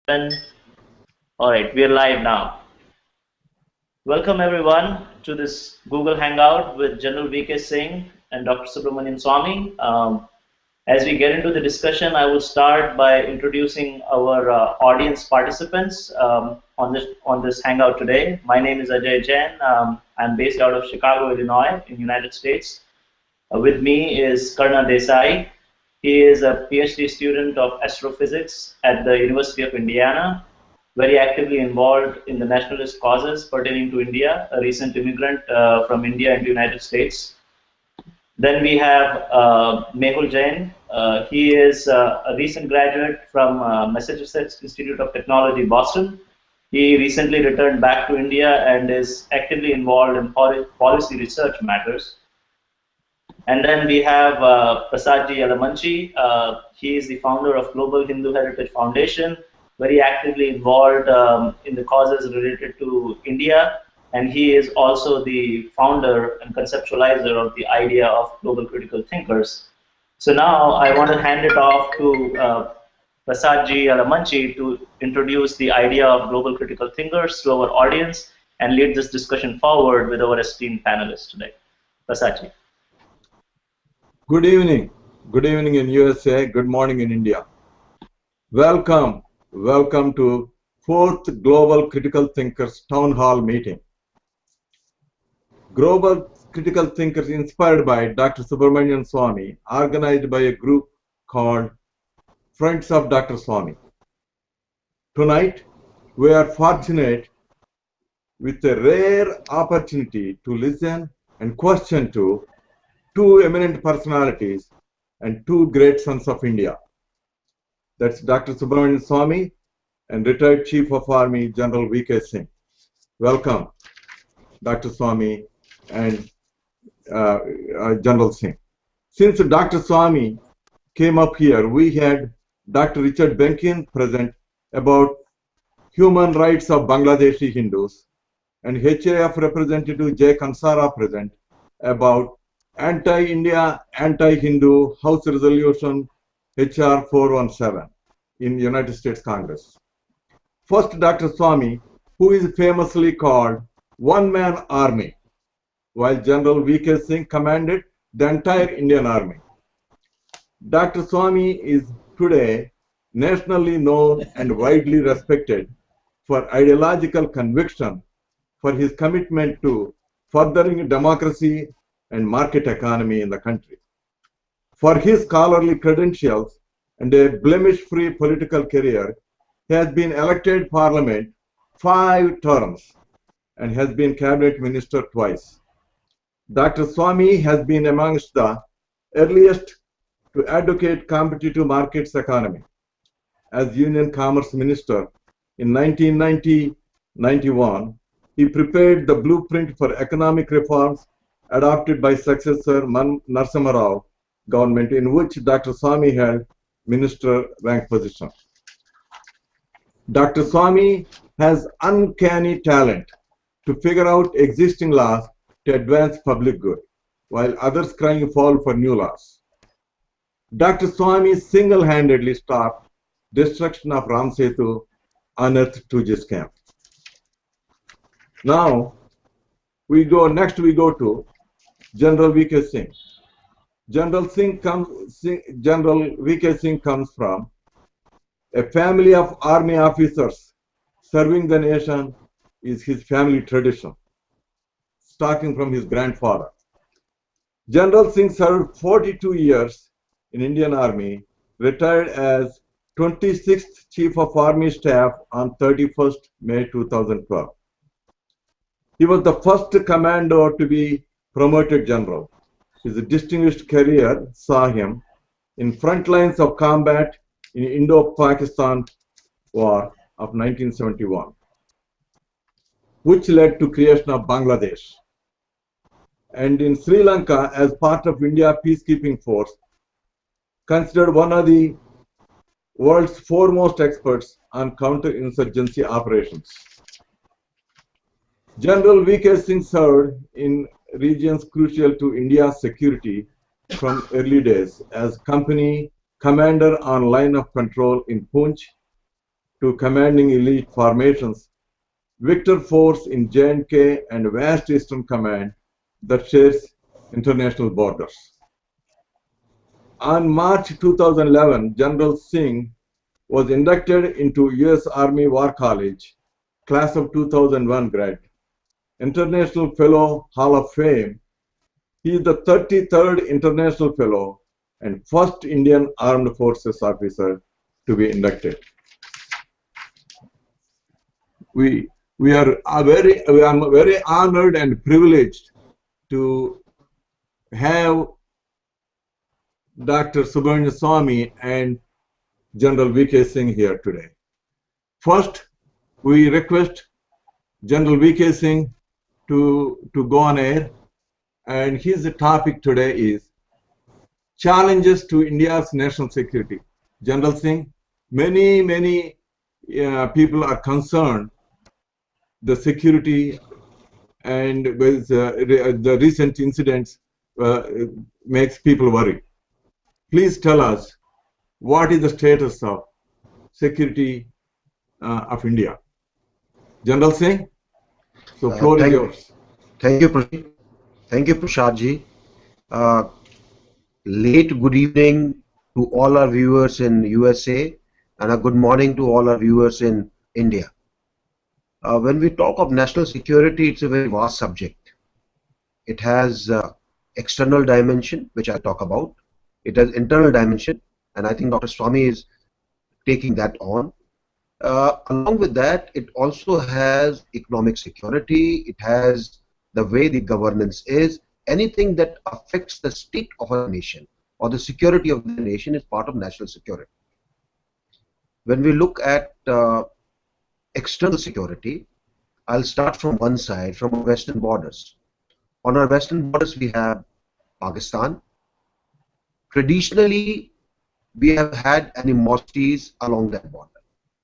All right, we are live now. Welcome everyone to this Google Hangout with General VK Singh and Dr. Subramanian Swamy. As we get into the discussion, I will start by introducing our audience participants on this Hangout today. My name is Ajay Jain. I'm based out of Chicago, Illinois, in the United States. With me is Karna Desai. He is a PhD student of astrophysics at the University of Indiana, very actively involved in the nationalist causes pertaining to India, a recent immigrant from India into the United States. Then we have Mehul Jain. He is a recent graduate from Massachusetts Institute of Technology, Boston. He recently returned back to India and is actively involved in policy research matters. And then we have Prasadji Yalamanchi. He is the founder of Global Hindu Heritage Foundation, very actively involved in the causes related to India. And he is also the founder and conceptualizer of the idea of global critical thinkers. So now I want to hand it off to Prasadji Yalamanchi to introduce the idea of global critical thinkers to our audience and lead this discussion forward with our esteemed panelists today. Prasadji. Good evening. Good evening in USA. Good morning in India. Welcome to 4th Global Critical Thinkers Town Hall meeting. Global Critical Thinkers inspired by Dr. Subramanian Swamy, organized by a group called Friends of Dr. Swamy. Tonight, we are fortunate with a rare opportunity to listen and question to two eminent personalities and two great sons of India. That's Dr. Subramanian Swamy and retired Chief of Army General VK Singh. Welcome, Dr. Swamy and General Singh. Since Dr. Swamy came up here, we had Dr. Richard Benkin present about human rights of Bangladeshi Hindus and HAF representative Jay Kansara present about anti-India, anti-Hindu House Resolution HR 417 in United States Congress. First, Dr. Swamy, who is famously called one-man army, while General VK Singh commanded the entire Indian Army. Dr. Swamy is today nationally known and widely respected for ideological conviction, for his commitment to furthering democracy and market economy in the country. For his scholarly credentials and a blemish-free political career, he has been elected parliament 5 terms and has been cabinet minister twice. Dr. Swamy has been amongst the earliest to advocate competitive markets economy. As Union Commerce Minister in 1990-91, he prepared the blueprint for economic reforms adopted by successor Narasimha Rao government, in which Dr. Swamy held minister rank position. Dr. Swamy has uncanny talent to figure out existing laws to advance public good, while others crying foul for new laws. Dr. Swamy single-handedly stopped destruction of Ram Setu unearthed 2G scam. Now, we go to General VK Singh. General VK Singh comes from a family of army officers. Serving the nation is his family tradition, starting from his grandfather. General Singh served 42 years in Indian Army, retired as 26th Chief of Army Staff on 31st May 2012. He was the first commando to be promoted general. His distinguished career saw him in front lines of combat in Indo-Pakistan War of 1971, which led to creation of Bangladesh, and in Sri Lanka as part of India peacekeeping force, considered one of the world's foremost experts on counterinsurgency operations. General VK Singh served in regions crucial to India's security from early days as company commander on line of control in Poonch to commanding elite formations, Victor Force in J&K, and vast Eastern Command that shares international borders. On March 2011, General Singh was inducted into U.S. Army War College, class of 2001 grad, International Fellow Hall of Fame. He is the 33rd International Fellow and first Indian Armed Forces officer to be inducted. We are very honored and privileged to have Dr. Subramanian Swamy and General V.K. Singh here today. First, we request General V.K. Singh to go on air, and his topic today is challenges to India's national security. General Singh, many people are concerned the security, and with the recent incidents makes people worry. Please tell us what is the status of security of India. General Singh, so floor is yours. Thank you, Prashad. Thank you, Prashadji. Late good evening to all our viewers in USA, and a good morning to all our viewers in India. When we talk of national security, it's a very vast subject. It has external dimension, which I'll talk about. It has internal dimension, and I think Dr. Swamy is taking that on. Along with that, it also has economic security. It has the way the governance is. Anything that affects the state of a nation or the security of the nation is part of national security. When we look at external security, I'll start from one side, from our western borders. On our western borders, we have Pakistan. Traditionally, we have had animosities along that border.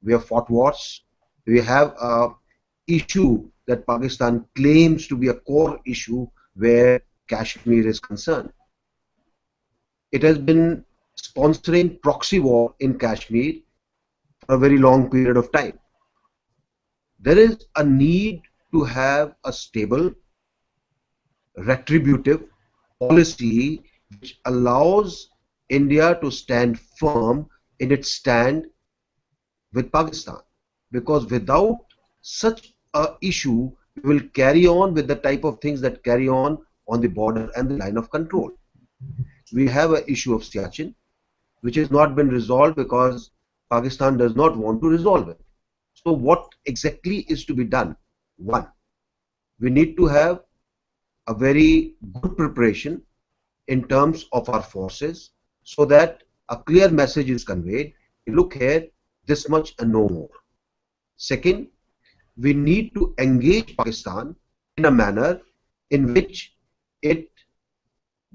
We have fought wars. We have an issue that Pakistan claims to be a core issue where Kashmir is concerned. It has been sponsoring proxy war in Kashmir for a very long period of time. There is a need to have a stable, retributive policy which allows India to stand firm in its stand with Pakistan, because without such an issue, we will carry on with the type of things that carry on the border and the line of control. We have an issue of Siachen, which has not been resolved because Pakistan does not want to resolve it. So what exactly is to be done? One, we need to have a very good preparation in terms of our forces so that a clear message is conveyed. Look here, this much and no more. Second, we need to engage Pakistan in a manner in which it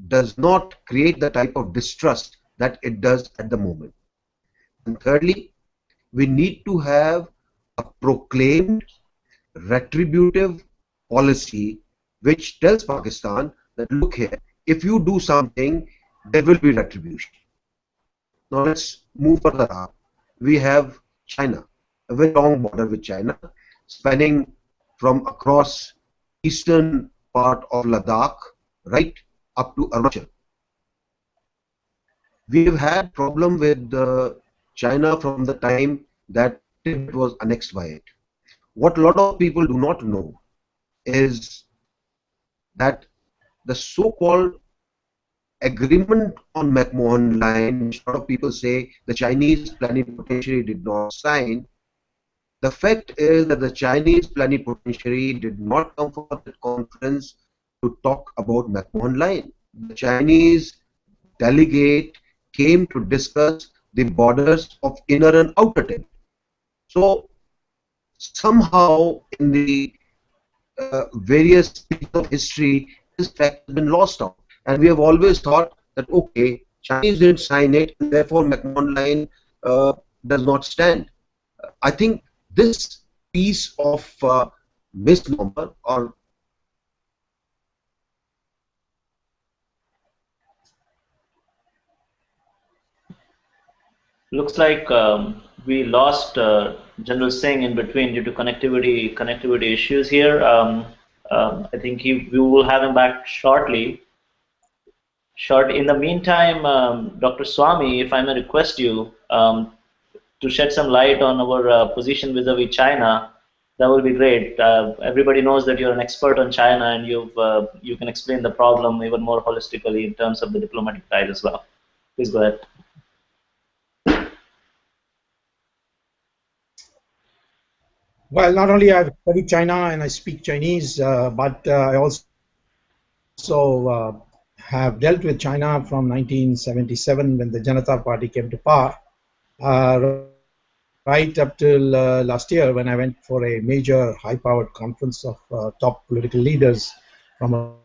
does not create the type of distrust that it does at the moment. And thirdly, we need to have a proclaimed retributive policy which tells Pakistan that look here, if you do something, there will be retribution. Now let's move further up. We have China, a very long border with China, spanning from across eastern part of Ladakh right up to Arunachal. We have had problem with China from the time that Tibet was annexed by it. What a lot of people do not know is that the so-called agreement on McMahon Line, which a lot of people say the Chinese plenipotentiary did not sign, the fact is that the Chinese plenipotentiary did not come for the conference to talk about McMahon Line. The Chinese delegate came to discuss the borders of inner and outer Tibet. So somehow in the various pieces of history, this fact has been lost out. And we have always thought that, okay, Chinese didn't sign it, and therefore McMahon Line does not stand. I think this piece of misnomer or Looks like we lost General Singh in between due to connectivity issues here. I think we will have him back shortly. In the meantime, Dr. Swamy, if I may request you to shed some light on our position vis-a-vis China, that would be great. Everybody knows that you're an expert on China, and you can explain the problem even more holistically in terms of the diplomatic ties as well. Please go ahead. Well, not only I've studied China and I speak Chinese, but I also have dealt with China from 1977 when the Janata Party came to power, right up till last year when I went for a major high-powered conference of top political leaders from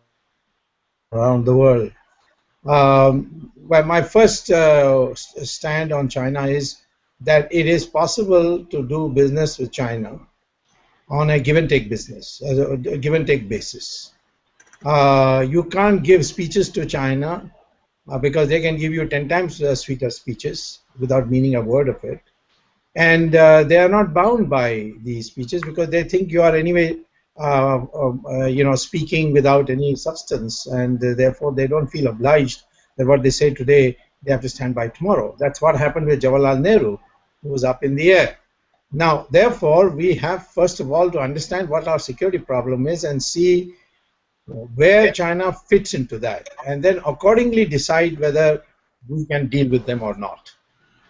around the world. Well, my first stand on China is that it is possible to do business with China on a give-and-take business, a give-and-take basis. You can't give speeches to China because they can give you 10 times sweeter speeches without meaning a word of it. And they are not bound by these speeches because they think you are anyway, speaking without any substance, and therefore they don't feel obliged that what they say today they have to stand by tomorrow. That's what happened with Jawaharlal Nehru, who was up in the air. Now, therefore, we have first of all to understand what our security problem is and see where China fits into that, and then accordingly decide whether we can deal with them or not.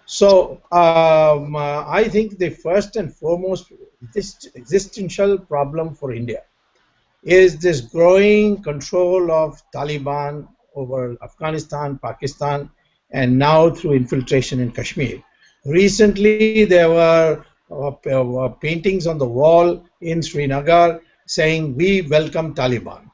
So I think the first and foremost existential problem for India is this growing control of Taliban over Afghanistan, Pakistan, and now through infiltration in Kashmir. Recently, there were paintings on the wall in Srinagar saying, "We welcome Taliban."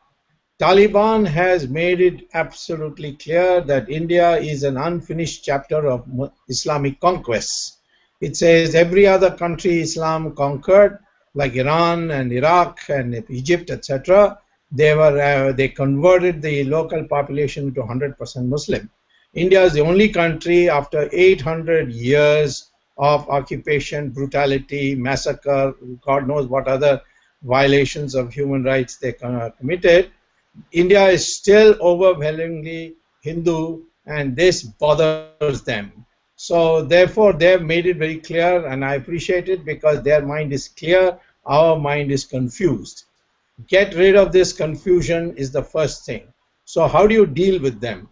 Taliban has made it absolutely clear that India is an unfinished chapter of Islamic conquests. It says every other country Islam conquered, like Iran and Iraq and Egypt, etc., they converted the local population to 100% Muslim. India is the only country after 800 years of occupation, brutality, massacre, God knows what other violations of human rights they committed. India is still overwhelmingly Hindu, and this bothers them. So therefore, they have made it very clear, and I appreciate it because their mind is clear, our mind is confused. Get rid of this confusion is the first thing. So how do you deal with them?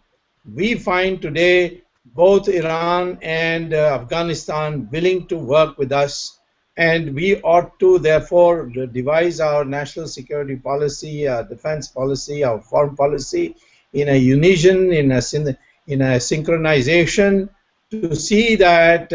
We find today both Iran and Afghanistan willing to work with us, and we ought to therefore devise our national security policy, our defense policy, our foreign policy in a unison, in a synchronization, to see that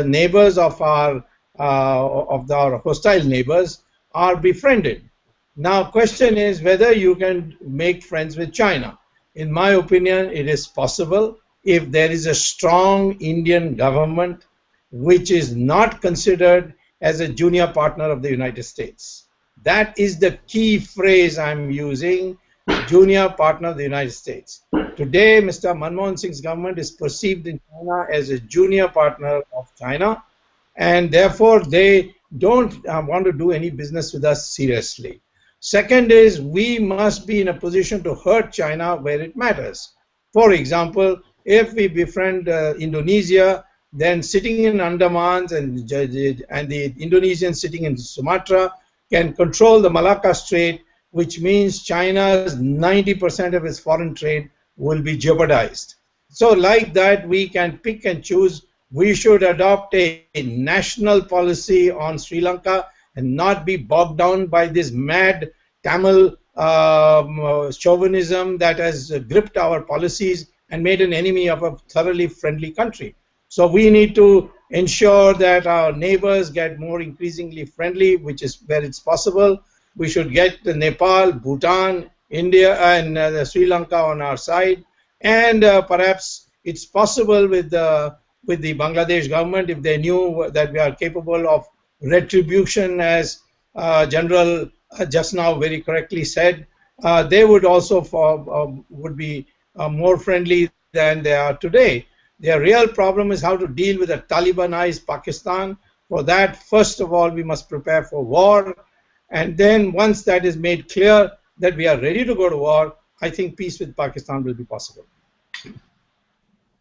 neighbors of our hostile neighbors are befriended. Now, question is whether you can make friends with China. In my opinion, it is possible if there is a strong Indian government which is not considered as a junior partner of the United States. That is the key phrase I'm using, junior partner of the United States. Today, Mr. Manmohan Singh's government is perceived in China as a junior partner of China, and therefore they don't want to do any business with us seriously. Second is, we must be in a position to hurt China where it matters. For example, if we befriend Indonesia, then sitting in Andamans and the Indonesians sitting in Sumatra can control the Malacca Strait, which means China's 90% of its foreign trade will be jeopardized. So like that, we can pick and choose. We should adopt a national policy on Sri Lanka and not be bogged down by this mad Tamil chauvinism that has gripped our policies and made an enemy of a thoroughly friendly country. So we need to ensure that our neighbors get more increasingly friendly, which is where it's possible. We should get Nepal, Bhutan, India, and Sri Lanka on our side. And perhaps it's possible with the Bangladesh government, if they knew that we are capable of retribution, as General just now very correctly said, they would also would be more friendly than they are today. Their real problem is how to deal with a Talibanized Pakistan. For that, first of all, we must prepare for war. And then once that is made clear that we are ready to go to war, I think peace with Pakistan will be possible.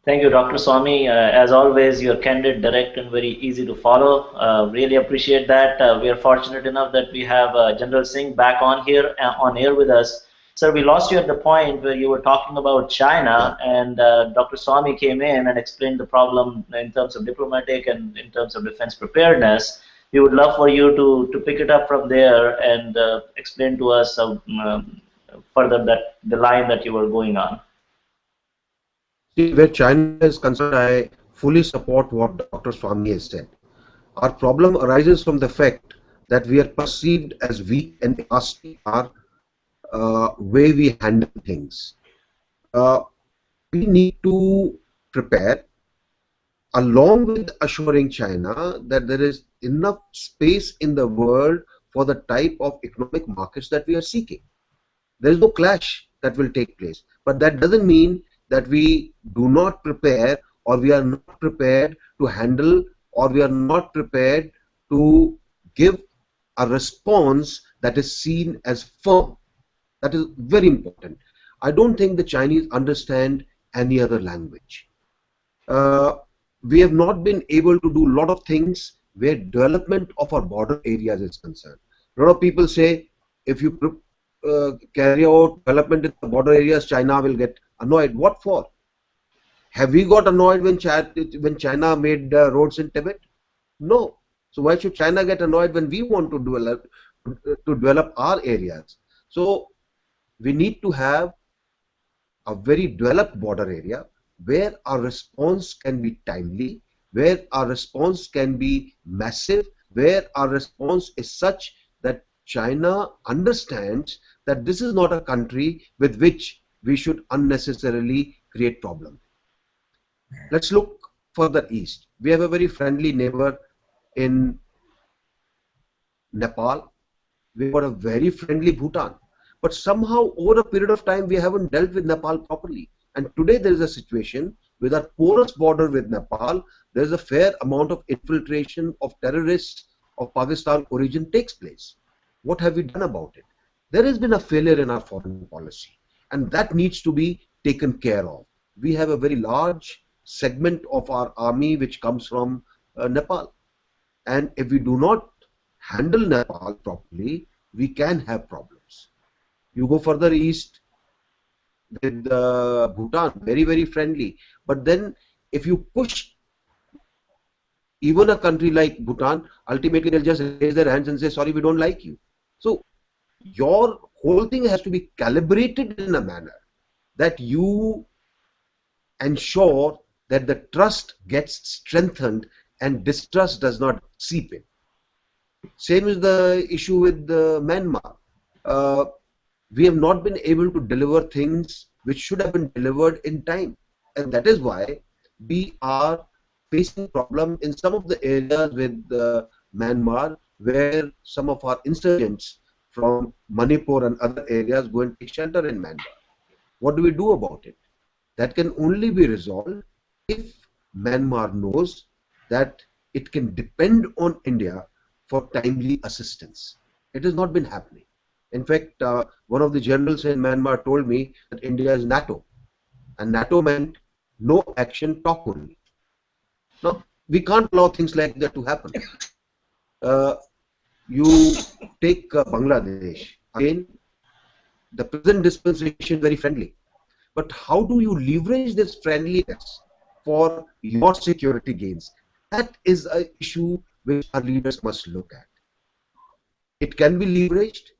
Thank you, Dr. Swamy. As always, you're candid, direct, and very easy to follow. Really appreciate that. We are fortunate enough that we have General Singh back on here, on air with us. Sir, we lost you at the point where you were talking about China, and Dr. Swamy came in and explained the problem in terms of diplomatic and in terms of defense preparedness. We would love for you to pick it up from there and explain to us further that the line that you were going on. See, where China is concerned, I fully support what Dr. Swamy has said. Our problem arises from the fact that we are perceived as weak and nasty our way we handle things. We need to prepare, along with assuring China that there is enough space in the world for the type of economic markets that we are seeking. There is no clash that will take place, but that doesn't mean that we do not prepare, or we are not prepared to handle, or we are not prepared to give a response that is seen as firm. That is very important. I don't think the Chinese understand any other language. We have not been able to do a lot of things where development of our border areas is concerned. A lot of people say if you carry out development in the border areas, China will get annoyed. What for? Have we got annoyed when China made roads in Tibet? No. So why should China get annoyed when we want to develop our areas? So we need to have a very developed border area where our response can be timely, where our response can be massive, where our response is such that China understands that this is not a country with which we should unnecessarily create problems. Let's look further east. We have a very friendly neighbor in Nepal. We've got a very friendly Bhutan. But somehow over a period of time we haven't dealt with Nepal properly. And today there is a situation with our porous border with Nepal, there is a fair amount of infiltration of terrorists of Pakistan origin takes place. What have we done about it? There has been a failure in our foreign policy, and that needs to be taken care of. We have a very large segment of our army which comes from Nepal, and if we do not handle Nepal properly, we can have problems. You go further east with Bhutan, very, very friendly, but then if you push even a country like Bhutan, ultimately they'll just raise their hands and say, sorry, we don't like you. So your whole thing has to be calibrated in a manner that you ensure that the trust gets strengthened and distrust does not seep in. Same is the issue with Myanmar. We have not been able to deliver things which should have been delivered in time, and that is why we are facing problem in some of the areas with Myanmar, where some of our insurgents from Manipur and other areas go and take shelter in Myanmar. What do we do about it? That can only be resolved if Myanmar knows that it can depend on India for timely assistance. It has not been happening. In fact, one of the generals in Myanmar told me that India is NATO, and NATO meant no action, talk only. Now, we can't allow things like that to happen. You take Bangladesh, again, the present dispensation very friendly. But how do you leverage this friendliness for your security gains? That is an issue which our leaders must look at. It can be leveraged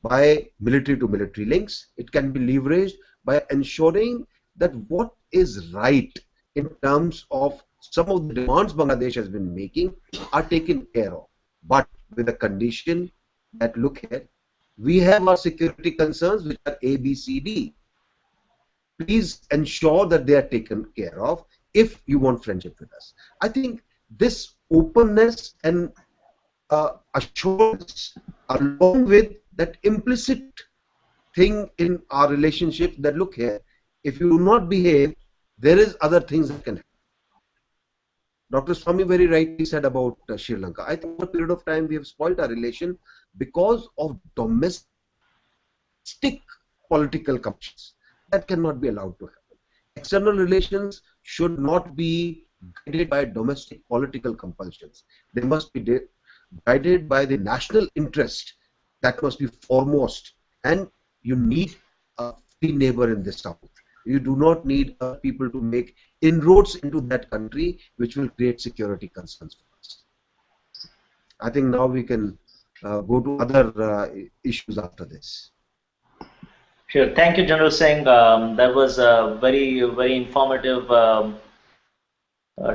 by military to military links. It can be leveraged by ensuring that what is right in terms of some of the demands Bangladesh has been making are taken care of, but with the condition that, look here, we have our security concerns which are A, B, C, D. Please ensure that they are taken care of if you want friendship with us. I think this openness and assurance, along with that implicit thing in our relationship that, look here, if you do not behave, there is other things that can happen. Dr. Swamy very rightly said about Sri Lanka. I think over a period of time we have spoiled our relation because of domestic political compulsions. That cannot be allowed to happen. External relations should not be guided by domestic political compulsions. They must be guided by the national interest. That must be foremost. And you need a free neighbor in the south. You do not need people to make inroads into that country which will create security concerns for us. I think now we can go to other issues after this. Sure. Thank you, General Singh. That was a very informative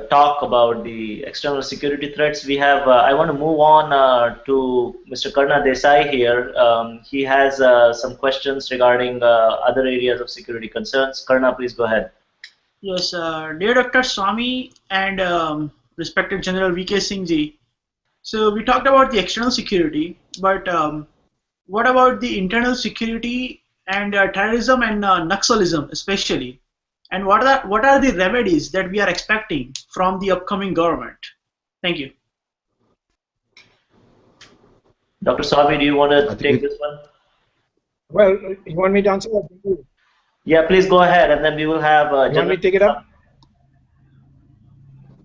talk about the external security threats. We have. I want to move on to Mr. Karna Desai here. He has some questions regarding other areas of security concerns. Karna, please go ahead. Yes, dear Dr. Swamy and respected General V.K. Singh ji. So we talked about the external security, but what about the internal security and terrorism and Naxalism especially? And what are the remedies that we are expecting from the upcoming government? Thank you. Dr. Swamy, do you want to take this one? Well, you want me to answer that? Yeah, please go ahead, and then we will have. You want me to take it up?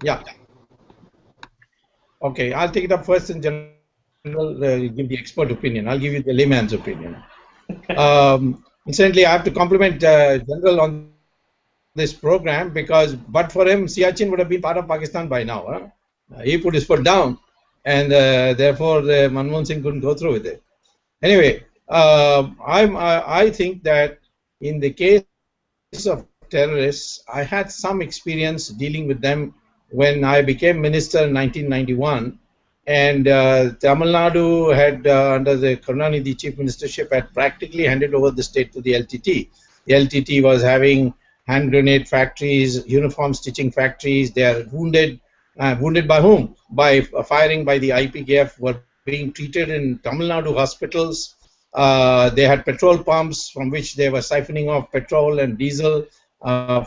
Yeah. Okay, I'll take it up first, and General give the expert opinion. I'll give you the layman's opinion. Incidentally, I have to compliment General on this program because, but for him, Siachen would have been part of Pakistan by now. Huh? He put his foot down, and therefore Manmohan Singh couldn't go through with it. Anyway, I think that in the case of terrorists, I had some experience dealing with them when I became minister in 1991, and Tamil Nadu had, under the Karunanidhi chief ministership, had practically handed over the state to the LTT. The LTT was having hand grenade factories, uniform stitching factories. They are wounded. Wounded by whom? By firing by the IPKF, were being treated in Tamil Nadu hospitals. They had petrol pumps from which they were siphoning off petrol and diesel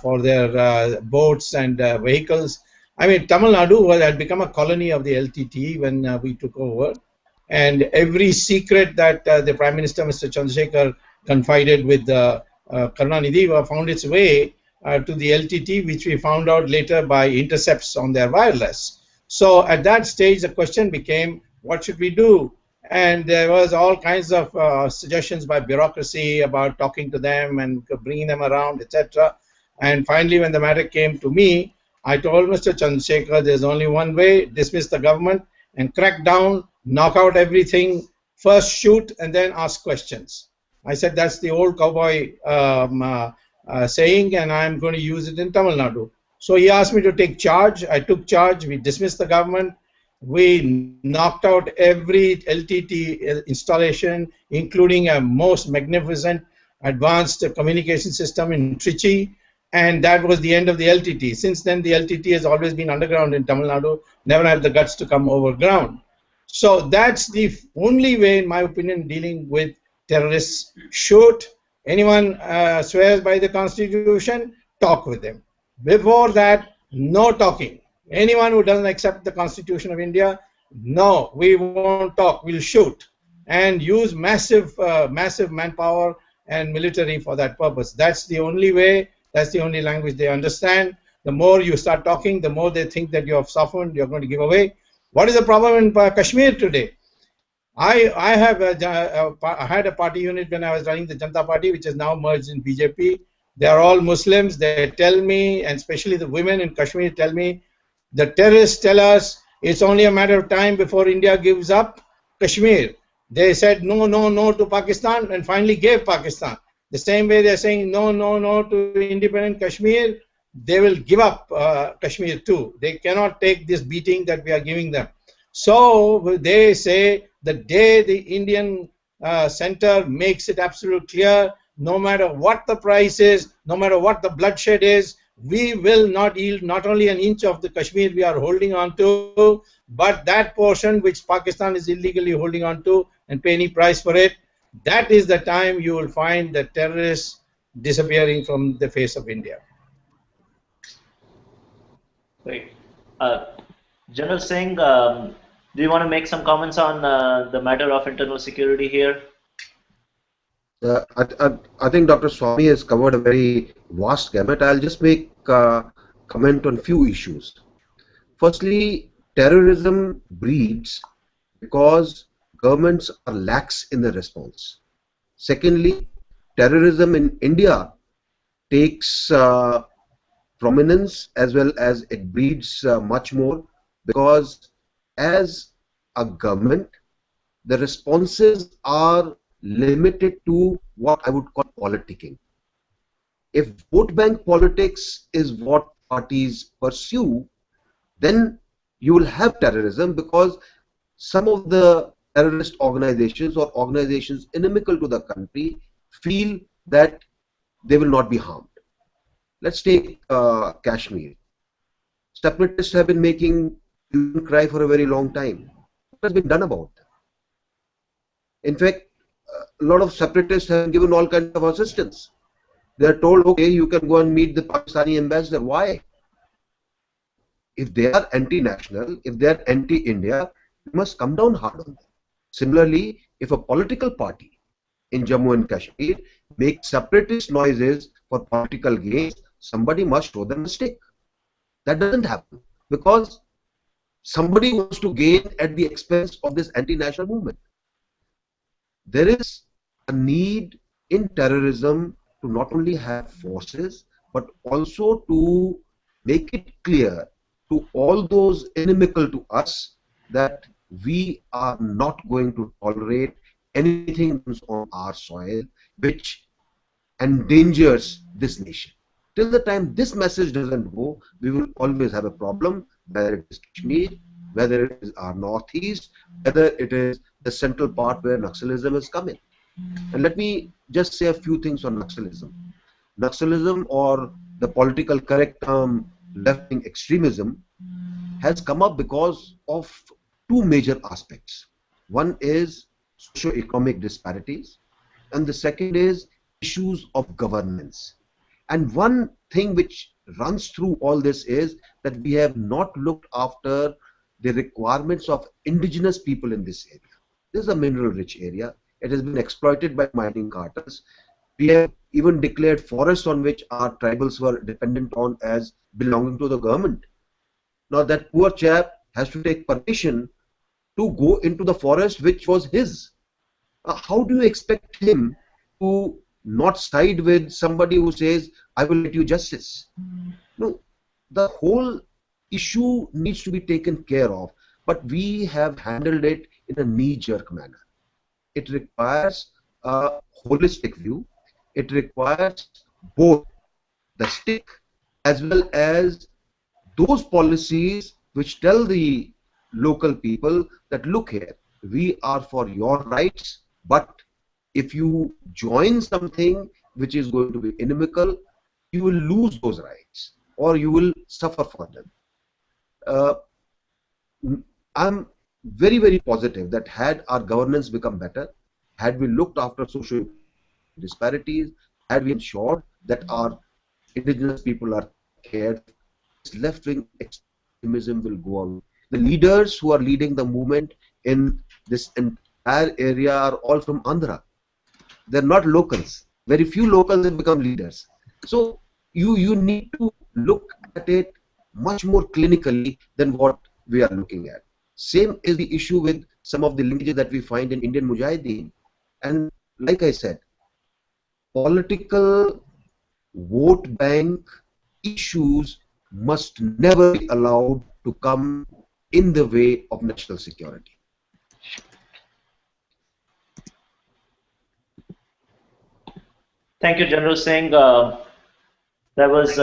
for their boats and vehicles. I mean, Tamil Nadu had become a colony of the LTT when we took over. And every secret that the Prime Minister, Mr. Chandrasekhar, confided with Karunanidhi found its way to the LTT, which we found out later by intercepts on their wireless. So at that stage, the question became, what should we do? And there was all kinds of suggestions by bureaucracy about talking to them and bringing them around, etc. And finally, when the matter came to me, I told Mr. Chandrasekhar, there's only one way: dismiss the government and crack down, knock out everything, first shoot and then ask questions. I said that's the old cowboy saying, and I'm going to use it in Tamil Nadu. So he asked me to take charge. I took charge. We dismissed the government. We knocked out every LTT installation, including a most magnificent advanced communication system in Trichy, and that was the end of the LTT. Since then, the LTT has always been underground in Tamil Nadu, never had the guts to come over ground. So that's the only way, in my opinion, dealing with terrorists. Shoot. Anyone swears by the Constitution, talk with them. Before that, no talking. Anyone who doesn't accept the Constitution of India, no, we won't talk, we'll shoot. And use massive manpower and military for that purpose. That's the only way, that's the only language they understand. The more you start talking, the more they think that you have softened, you're going to give away. What is the problem in Kashmir today? I had a party unit when I was running the Janata Party, which is now merged in BJP. They are all Muslims. They tell me, and especially the women in Kashmir tell me, the terrorists tell us it's only a matter of time before India gives up Kashmir. They said no, no, no to Pakistan and finally gave Pakistan. The same way they're saying no, no, no to independent Kashmir, they will give up Kashmir too. They cannot take this beating that we are giving them. So they say the day the Indian center makes it absolutely clear, no matter what the price is, no matter what the bloodshed is, we will not yield not only an inch of the Kashmir we are holding on to, but that portion which Pakistan is illegally holding on to and pay any price for it. That is the time you will find the terrorists disappearing from the face of India. Great. Uh, General Singh, do you want to make some comments on the matter of internal security here? I think Dr. Swamy has covered a very vast gamut. I'll just make comment on few issues. Firstly, terrorism breeds because governments are lax in their response. Secondly, terrorism in India takes prominence as well as it breeds much more because as a government, the responses are limited to what I would call politicking. If vote bank politics is what parties pursue, then you will have terrorism because some of the terrorist organizations or organizations inimical to the country feel that they will not be harmed. Let's take Kashmir. Separatists have been making children cry for a very long time. What has been done about them? In fact, a lot of separatists have given all kinds of assistance. They are told, okay, you can go and meet the Pakistani ambassador. Why? If they are anti-national, if they are anti-India, we must come down hard on them. Similarly, if a political party in Jammu and Kashmir makes separatist noises for political gains, somebody must show them a stick. That doesn't happen because somebody wants to gain at the expense of this anti-national movement. There is a need in terrorism to not only have forces but also to make it clear to all those inimical to us that we are not going to tolerate anything on our soil which endangers this nation. Till the time this message doesn't go, we will always have a problem, whether it is Kashmir, whether it is our northeast, whether it is the central part where Naxalism is coming. And let me just say a few things on Naxalism. Naxalism, or the political correct term left-wing extremism, has come up because of two major aspects. One is socio-economic disparities, and the second is issues of governance. And one thing which runs through all this is that we have not looked after the requirements of indigenous people in this area. This is a mineral-rich area. It has been exploited by mining cartels. We have even declared forests on which our tribals were dependent on as belonging to the government. Now that poor chap has to take permission to go into the forest which was his. How do you expect him to not side with somebody who says, I will get you justice? No, the whole issue needs to be taken care of, but we have handled it in a knee-jerk manner. It requires a holistic view. It requires both the stick as well as those policies which tell the local people that look here, we are for your rights, but if you join something which is going to be inimical, you will lose those rights or you will suffer for them. I'm very, very positive that had our governance become better, had we looked after social disparities, had we ensured that our indigenous people are cared for, this left-wing extremism will go on. The leaders who are leading the movement in this entire area are all from Andhra. They're not locals. Very few locals have become leaders. So you need to look at it much more clinically than what we are looking at. Same is the issue with some of the linkages that we find in Indian Mujahideen. And like I said, political vote bank issues must never be allowed to come in the way of national security. Thank you, General Singh. That was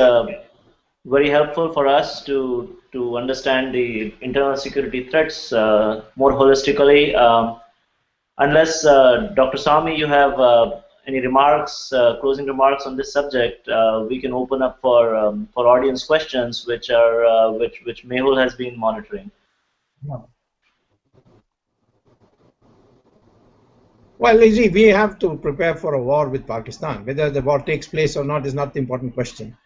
very helpful for us to understand the internal security threats more holistically. Unless Dr. Swamy, you have any remarks, closing remarks on this subject, we can open up for audience questions, which are which Mehul has been monitoring. No. Well, you see, we have to prepare for a war with Pakistan. Whether the war takes place or not is not the important question.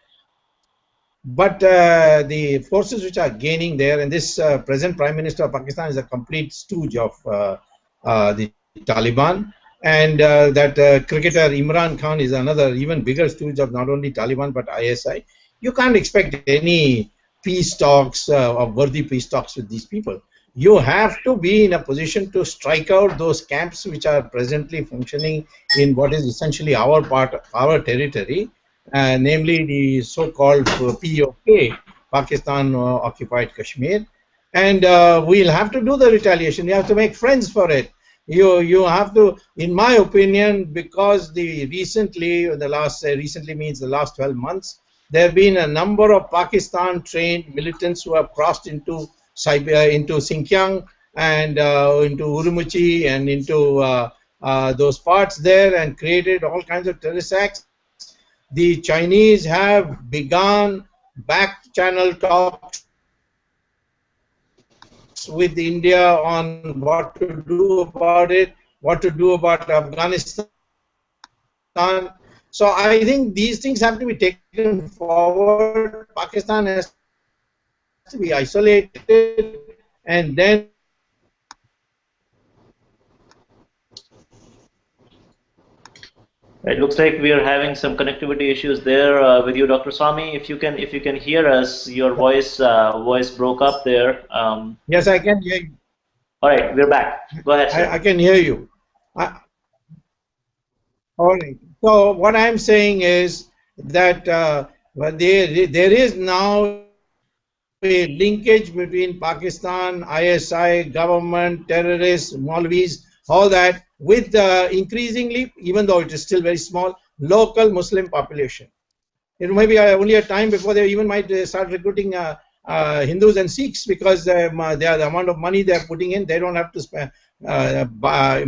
But the forces which are gaining there, and this present Prime Minister of Pakistan is a complete stooge of the Taliban, and that cricketer Imran Khan is another even bigger stooge of not only Taliban but ISI. You can't expect any peace talks or worthy peace talks with these people. You have to be in a position to strike out those camps which are presently functioning in what is essentially our part, our territory, namely the so-called POK, Pakistan Occupied Kashmir, and we'll have to do the retaliation. You have to make friends for it. You have to, in my opinion, because recently means the last 12 months, there have been a number of Pakistan-trained militants who have crossed into into Xinjiang and into Urumqi and into those parts there and created all kinds of terrorist acts. The Chinese have begun back channel talks with India on what to do about it, what to do about Afghanistan. So I think these things have to be taken forward. Pakistan has to be isolated, and then It looks like we are having some connectivity issues there with you, Dr. Swamy. If you can hear us, your voice broke up there. Yes, I can hear you. All right, we're back. Go ahead, sir. I can hear you. All right. So what I'm saying is that there is now a linkage between Pakistan, ISI, government, terrorists, Maulvis, all that, with increasingly, even though it is still very small, local Muslim population. It may be only a time before they even might start recruiting Hindus and Sikhs, because the amount of money they are putting in, they don't have to spend,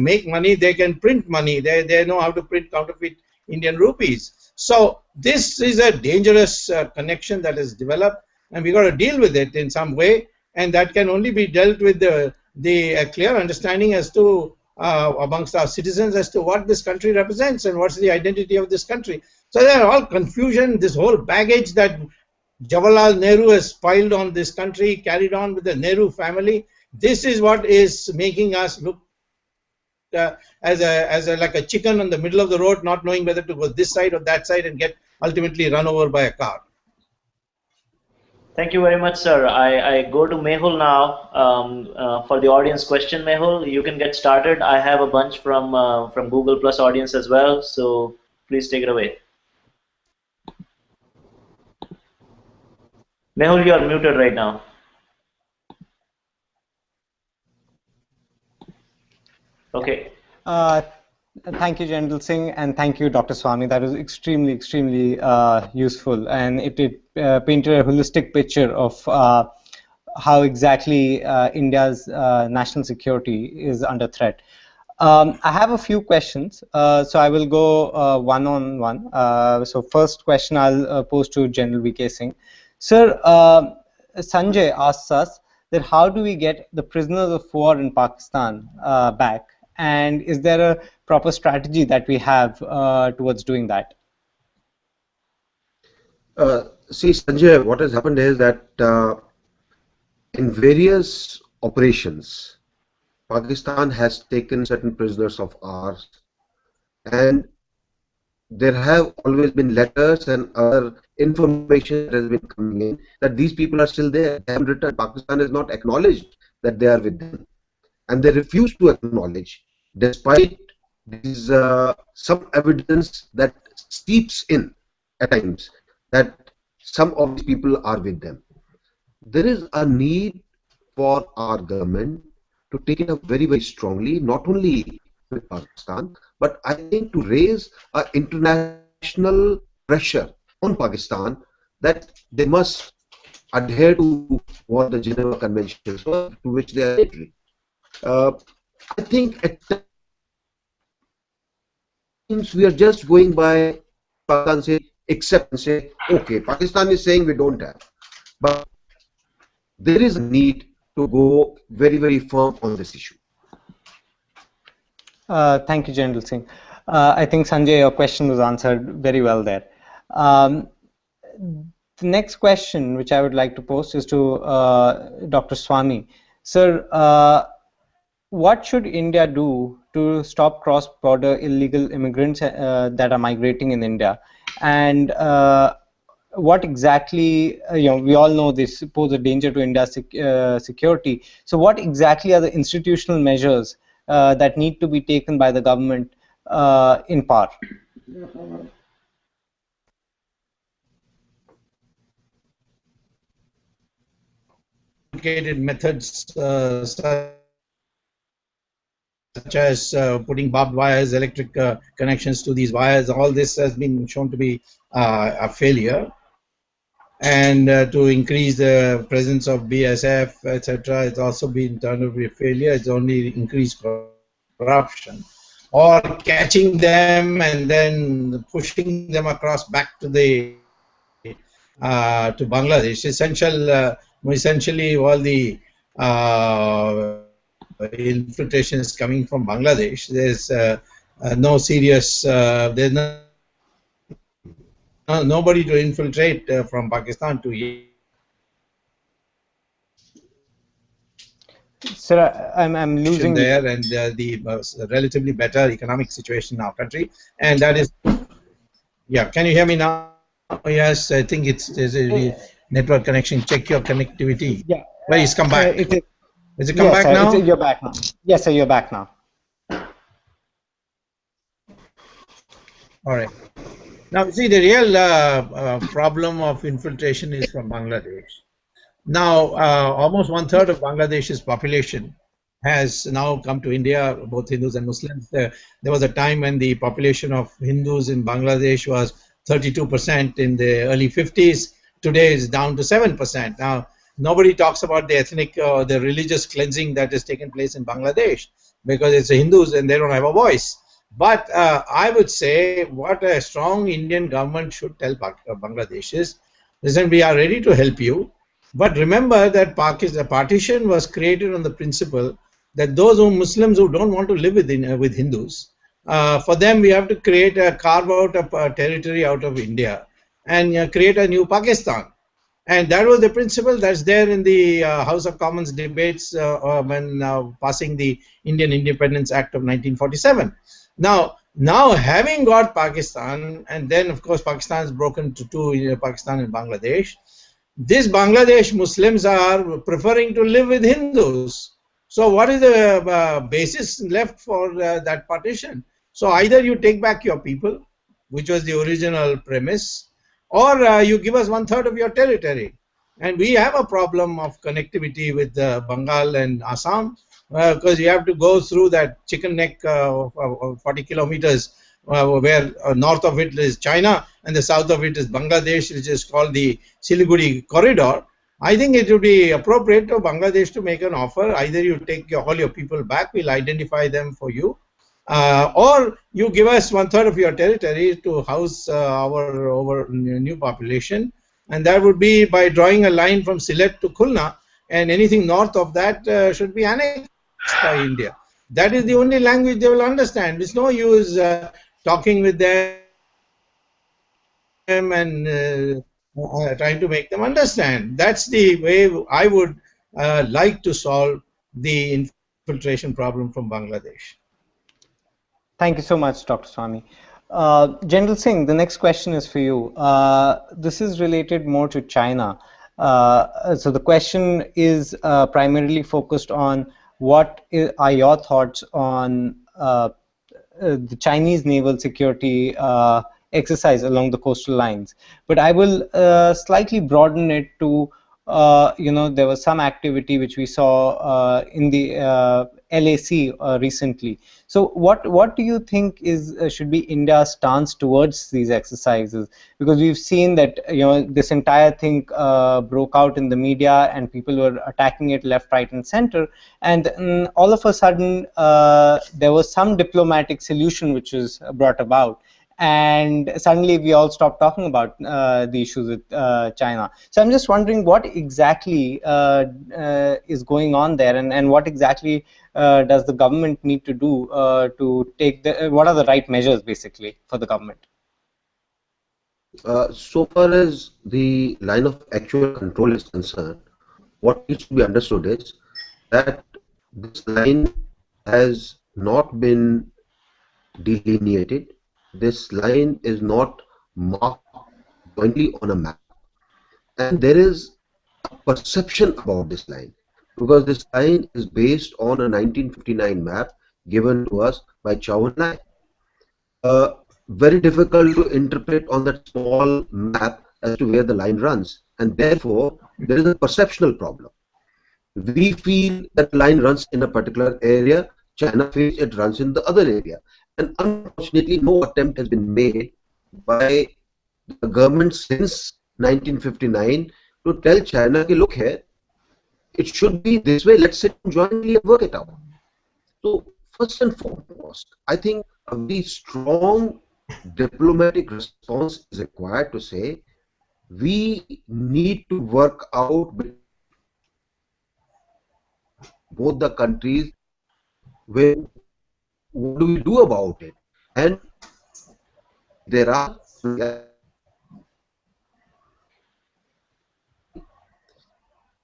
make money, they can print money. They know how to print counterfeit Indian rupees. So this is a dangerous connection that is developed, and we got to deal with it in some way, and that can only be dealt with the clear understanding as to amongst our citizens as to what this country represents and what's the identity of this country. So there are all confusion, this whole baggage that Jawaharlal Nehru has piled on this country, carried on with the Nehru family. This is what is making us look like a chicken on the middle of the road, not knowing whether to go this side or that side, and get ultimately run over by a car. Thank you very much, sir. I go to Mehul now for the audience question. Mehul, you can get started. I have a bunch from Google Plus audience as well, so please take it away. Mehul, you are muted right now. Okay. Thank you, General Singh, and thank you, Dr. Swamy. That was extremely, extremely useful, and it painted a holistic picture of how exactly India's national security is under threat. I have a few questions, so I will go one on one. So first question I'll pose to General VK Singh. Sir, Sanjay asks us that how do we get the prisoners of war in Pakistan back? And is there a proper strategy that we have towards doing that? See, Sanjay, what has happened is that in various operations, Pakistan has taken certain prisoners of ours, and there have always been letters and other information that has been coming in that these people are still there. They haven't returned. Pakistan has not acknowledged that they are with them, and they refuse to acknowledge, despite these some evidence that seeps in at times that some of these people are with them. There is a need for our government to take it up very, very strongly, not only with Pakistan, but I think to raise international pressure on Pakistan that they must adhere to what the Geneva Conventions were, to which they are signatory. I think at times we are just going by Pakistan say accept and say, okay, Pakistan is saying we don't have, but there is a need to go very, very firm on this issue. Thank you, General Singh. I think, Sanjay, your question was answered very well there. The next question which I would like to pose is to Dr. Swamy. Sir, what should India do to stop cross-border illegal immigrants that are migrating in India? And what exactly, we all know this pose a danger to India's security. So what exactly are the institutional measures that need to be taken by the government in power? Complicated methods such as putting barbed wires, electric connections to these wires, all this has been shown to be a failure. And to increase the presence of BSF, etc., it's also been turned out to be a failure. It's only increased corruption. Or catching them and then pushing them across back to the to Bangladesh. Essentially, all the infiltration is coming from Bangladesh. There's no serious. There's nobody to infiltrate from Pakistan to. Sir, I'm losing there, and the relatively better economic situation in our country, and that is. Yeah, can you hear me now? Yes, I think there's a network connection. Check your connectivity. Yeah. Well, it's come back. Is it come yes, back sir, now? You're back now. Yes, sir, you're back now. All right. Now, see, the real problem of infiltration is from Bangladesh. Now, almost 1/3 of Bangladesh's population has now come to India, both Hindus and Muslims. There was a time when the population of Hindus in Bangladesh was 32% in the early 50s. Today it's down to 7%. Now, nobody talks about the ethnic or the religious cleansing that has taken place in Bangladesh because it's the Hindus and they don't have a voice. But I would say what a strong Indian government should tell Bangladesh is, listen, we are ready to help you, but remember that the partition was created on the principle that those Muslims who don't want to live with Hindus, for them we have to carve out a territory out of India and create a new Pakistan. And that was the principle that's there in the House of Commons debates when passing the Indian Independence Act of 1947. Now having got Pakistan, and then of course Pakistan is broken to two, Pakistan and Bangladesh, these Bangladesh Muslims are preferring to live with Hindus. So what is the basis left for that partition? So either you take back your people, which was the original premise, or you give us 1/3 of your territory. And we have a problem of connectivity with Bengal and Assam, because you have to go through that chicken neck 40 kilometers where north of it is China and the south of it is Bangladesh, which is called the Siliguri corridor. I think it would be appropriate for Bangladesh to make an offer. Either you take all your people back, we'll identify them for you, or you give us 1/3 of your territory to house our new population, and that would be by drawing a line from Sylhet to Khulna, and anything north of that should be annexed by India. That is the only language they will understand. It's no use talking with them and trying to make them understand. That's the way I would like to solve the infiltration problem from Bangladesh. Thank you so much, Dr. Swamy. General Singh, the next question is for you. This is related more to China. So the question is primarily focused on what are your thoughts on the Chinese naval security exercise along the coastal lines. But I will slightly broaden it to, there was some activity which we saw in the LAC recently. So what do you think should be India's stance towards these exercises? Because we've seen that this entire thing broke out in the media and people were attacking it left, right, and center, and all of a sudden there was some diplomatic solution which was brought about. And suddenly we all stopped talking about the issues with China. So I'm just wondering what exactly is going on there, and what exactly does the government need to do to take what are the right measures basically for the government? So far as the line of actual control is concerned, what needs to be understood is that this line has not been delineated. This line is not marked jointly on a map, and there is a perception about this line because this line is based on a 1959 map given to us by Chow and Lai. Very difficult to interpret on that small map as to where the line runs, and therefore there is a perceptual problem. We feel that the line runs in a particular area, China feels it runs in the other area, and unfortunately no attempt has been made by the government since 1959 to tell China, look here, it should be this way, let's sit jointly and work it out. So first and foremost, I think a very strong diplomatic response is required to say we need to work out with both the countries when what do we do about it, and there are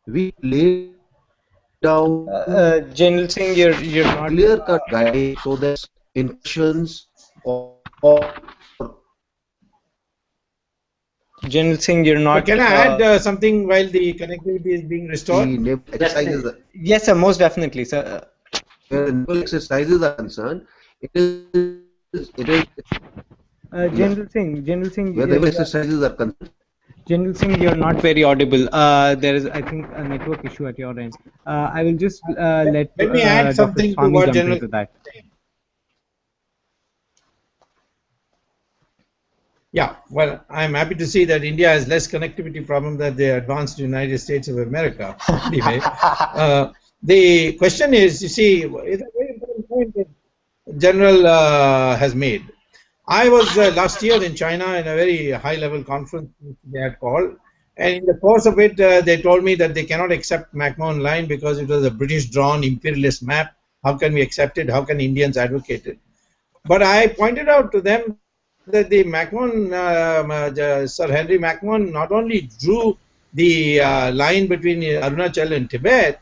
we lay down General Singh, you're not. clear-cut guide so that incursions or General Singh, you're not. But can I add something while the connectivity is being restored? the naval exercises, Yes, sir, most definitely, sir. where the naval exercises are concerned, it is General Singh, where the naval exercises are concerned. General Singh, you're not very audible. There is, I think, a network issue at your end. I will just let me add Dr. something to Swamy what jump General into that. Yeah, well, I'm happy to see that India has less connectivity problem than the advanced United States of America. Anyway, the question is, you see, it's a very important point that General has made. I was last year in China in a very high-level conference they had called, and in the course of it, they told me that they cannot accept McMahon Line because it was a British-drawn imperialist map. How can we accept it? How can Indians advocate it? But I pointed out to them that the McMahon, Sir Henry McMahon, not only drew the line between Arunachal and Tibet,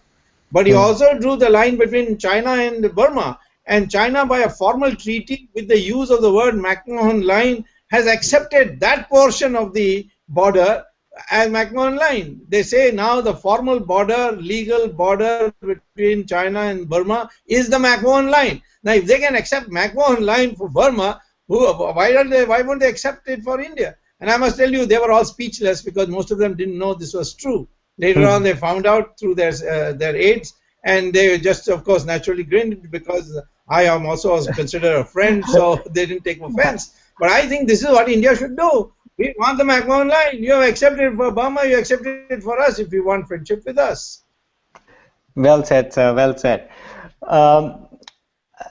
but he also drew the line between China and Burma. And China, by a formal treaty with the use of the word McMahon Line, has accepted that portion of the border as McMahon Line. They say now the formal border, legal border between China and Burma is the McMahon Line. Now, if they can accept McMahon Line for Burma, why won't they accept it for India? And I must tell you, they were all speechless because most of them didn't know this was true. Later on, they found out through their aides, and they just, of course, naturally grinned because I am also considered a friend, so they didn't take offense. But I think this is what India should do. We want the McMahon Line. You have accepted it for Burma, you accepted it for us if you want friendship with us. Well said, sir. Well said.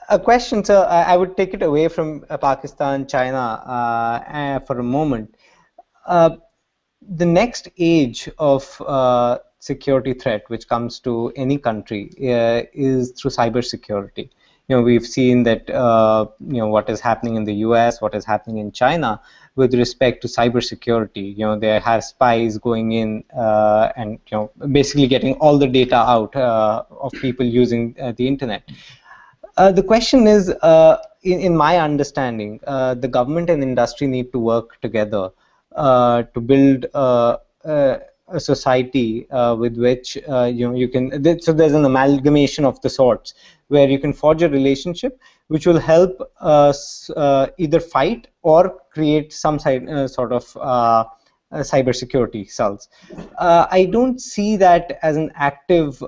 A question, sir. I would take it away from Pakistan, China for a moment. The next age of security threat which comes to any country is through cybersecurity. We've seen that what is happening in the US, what is happening in China with respect to cybersecurity. They have spies going in and basically getting all the data out of people using the internet. The question is, in my understanding, the government and industry need to work together to build a society with which you can. So there's an amalgamation of the sorts where you can forge a relationship which will help us either fight or create some sort of cybersecurity cells. I don't see that as an active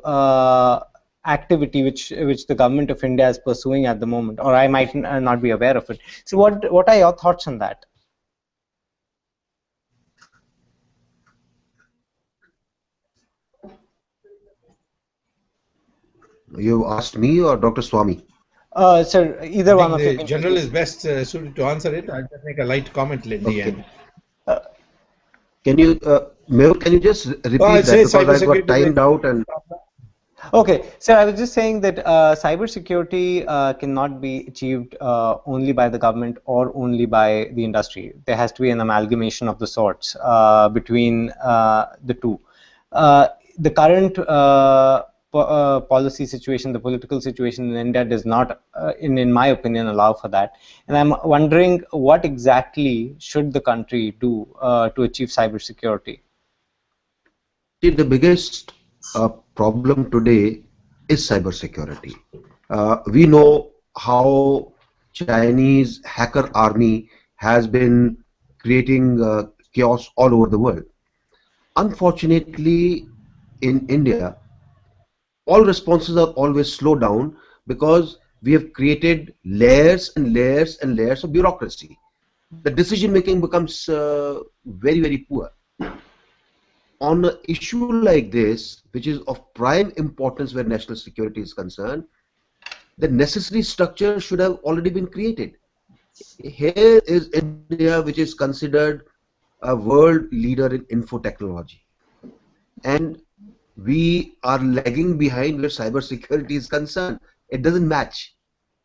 activity which the government of India is pursuing at the moment, or I might not be aware of it. So what are your thoughts on that? You asked me or Dr. Swamy? Sir, either one of you. The general is best suited to answer it. I'll just make a light comment in the end. Can you, Mehul, can you just repeat that because I got timed out and. Okay, so I was just saying that cybersecurity cannot be achieved only by the government or only by the industry. There has to be an amalgamation of the sorts between the two. The current policy situation, the political situation in India does not, in my opinion, allow for that. And I'm wondering what exactly should the country do to achieve cybersecurity? See, the biggest problem today is cybersecurity. We know how Chinese hacker army has been creating chaos all over the world. Unfortunately, in India, all responses are always slowed down because we have created layers and layers and layers of bureaucracy. The decision making becomes very, very poor. On an issue like this, which is of prime importance where national security is concerned, the necessary structure should have already been created. Here is India, which is considered a world leader in info technology, and we are lagging behind where cybersecurity is concerned. It doesn't match.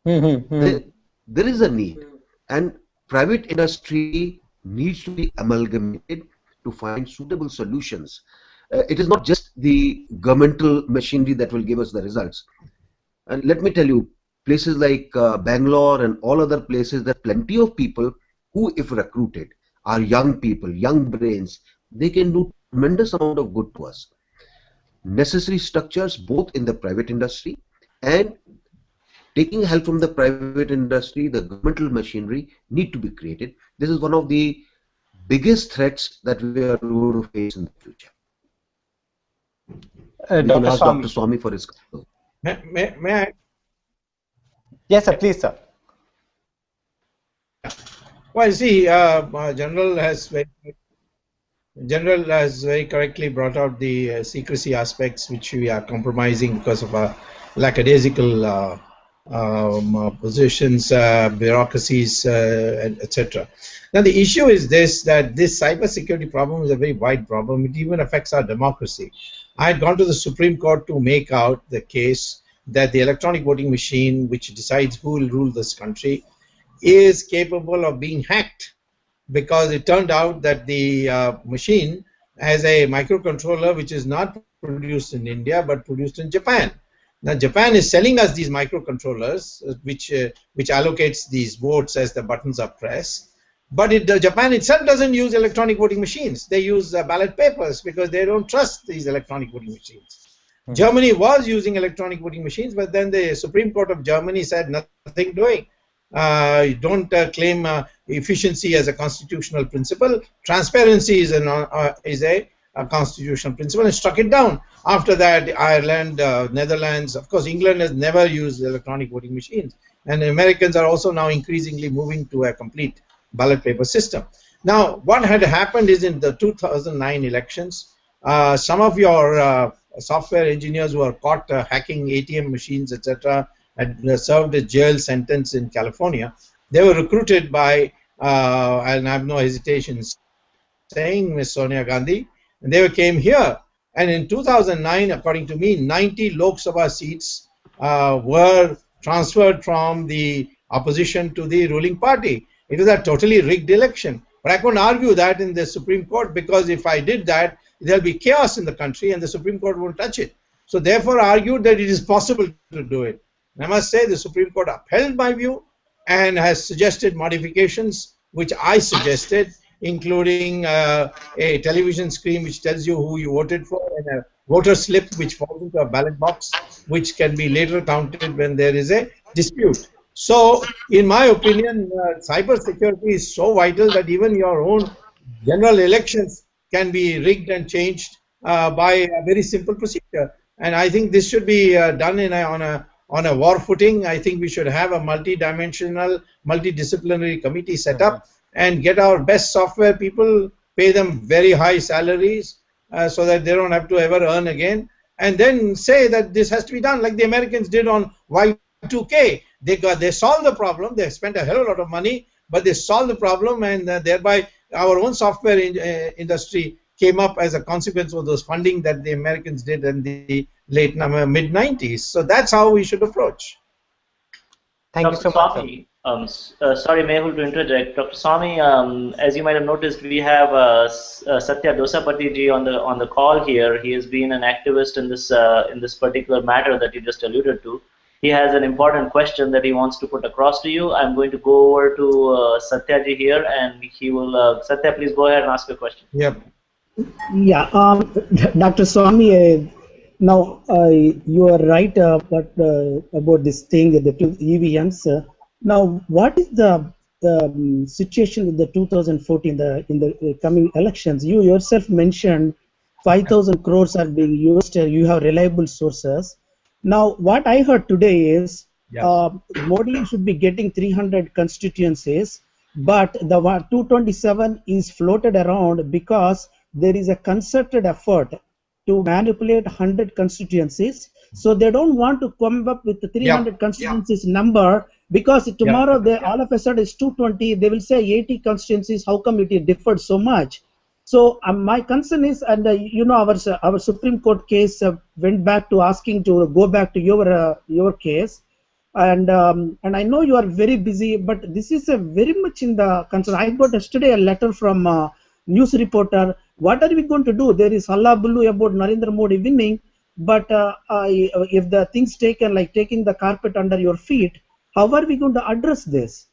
There is a need, and private industry needs to be amalgamated to find suitable solutions. It is not just the governmental machinery that will give us the results. And let me tell you, places like Bangalore and all other places, there are plenty of people who, if recruited, are young people, young brains. They can do tremendous amount of good to us. Necessary structures both in the private industry and taking help from the private industry, the governmental machinery need to be created. This is one of the biggest threats that we are going to face in the future. Dr. Ask Swamy. Dr. Swamy for his comment. May I? Yes, sir. Please, sir. Well, see, General has very correctly brought out the secrecy aspects which we are compromising because of our lackadaisical positions, bureaucracies, etc. Now the issue is this, that this cybersecurity problem is a very wide problem. It even affects our democracy. I had gone to the Supreme Court to make out the case that the electronic voting machine, which decides who will rule this country, is capable of being hacked, because it turned out that the machine has a microcontroller which is not produced in India but produced in Japan. Now Japan is selling us these microcontrollers which allocates these votes as the buttons are pressed, but Japan itself doesn't use electronic voting machines. They use ballot papers because they don't trust these electronic voting machines. Germany was using electronic voting machines, but then the Supreme Court of Germany said nothing doing. Don't claim efficiency as a constitutional principle. Transparency is a constitutional principle, and struck it down. After that, Ireland, Netherlands, of course, England has never used electronic voting machines, and Americans are also now increasingly moving to a complete ballot paper system. Now, what had happened is in the 2009 elections, some of your software engineers who were caught hacking ATM machines, etc., had served a jail sentence in California. They were recruited by, and I have no hesitation saying, Ms. Sonia Gandhi, and they came here. And in 2009, according to me, 90 Lok Sabha seats were transferred from the opposition to the ruling party. It was a totally rigged election. But I couldn't argue that in the Supreme Court, because if I did that, there'll be chaos in the country and the Supreme Court won't touch it. So therefore I argued that it is possible to do it. And I must say the Supreme Court upheld my view and has suggested modifications which I suggested, including a television screen which tells you who you voted for, and a voter slip which falls into a ballot box which can be later counted when there is a dispute. So in my opinion, cyber security is so vital that even your own general elections can be rigged and changed by a very simple procedure. And I think this should be done on a war footing. I think we should have a multi-dimensional, multidisciplinary committee set up and get our best software people, pay them very high salaries so that they don't have to ever earn again, and then say that this has to be done like the Americans did on Y2K. They solved the problem. They spent a hell of a lot of money, but they solved the problem, and thereby our own software industry came up as a consequence of those funding that the Americans did and the mid 90s. So that's how we should approach. Thank you Dr. so much, sir. Swamy, sorry, Mehul, to interject. Dr. Swamy, as you might have noticed, we have Satya Dosapati ji on the call here. He has been an activist in this particular matter that you just alluded to. He has an important question that he wants to put across to you. I'm going to go over to Satya ji here, and he will. Satya, please go ahead and ask your question. Yep. Yeah, Dr. Swamy, now you are right about this thing, the two EVMs. Now, what is the situation with the 2014 in the coming elections? You yourself mentioned 5,000 crores are being used. You have reliable sources. Now, what I heard today is Modi should be getting 300 constituencies, but the 227 is floated around because there is a concerted effort to manipulate 100 constituencies. So they don't want to come up with the 300 constituencies number, because tomorrow they all of a sudden it's 220. They will say 80 constituencies. How come it differed so much? So my concern is, and you know, our Supreme Court case went back to asking to go back to your case, and I know you are very busy, but this is very much in the concern. I got yesterday a letter from a news reporter. What are we going to do? There is hullabaloo about Narendra Modi winning, but if the things taken like taking the carpet under your feet, how are we going to address this?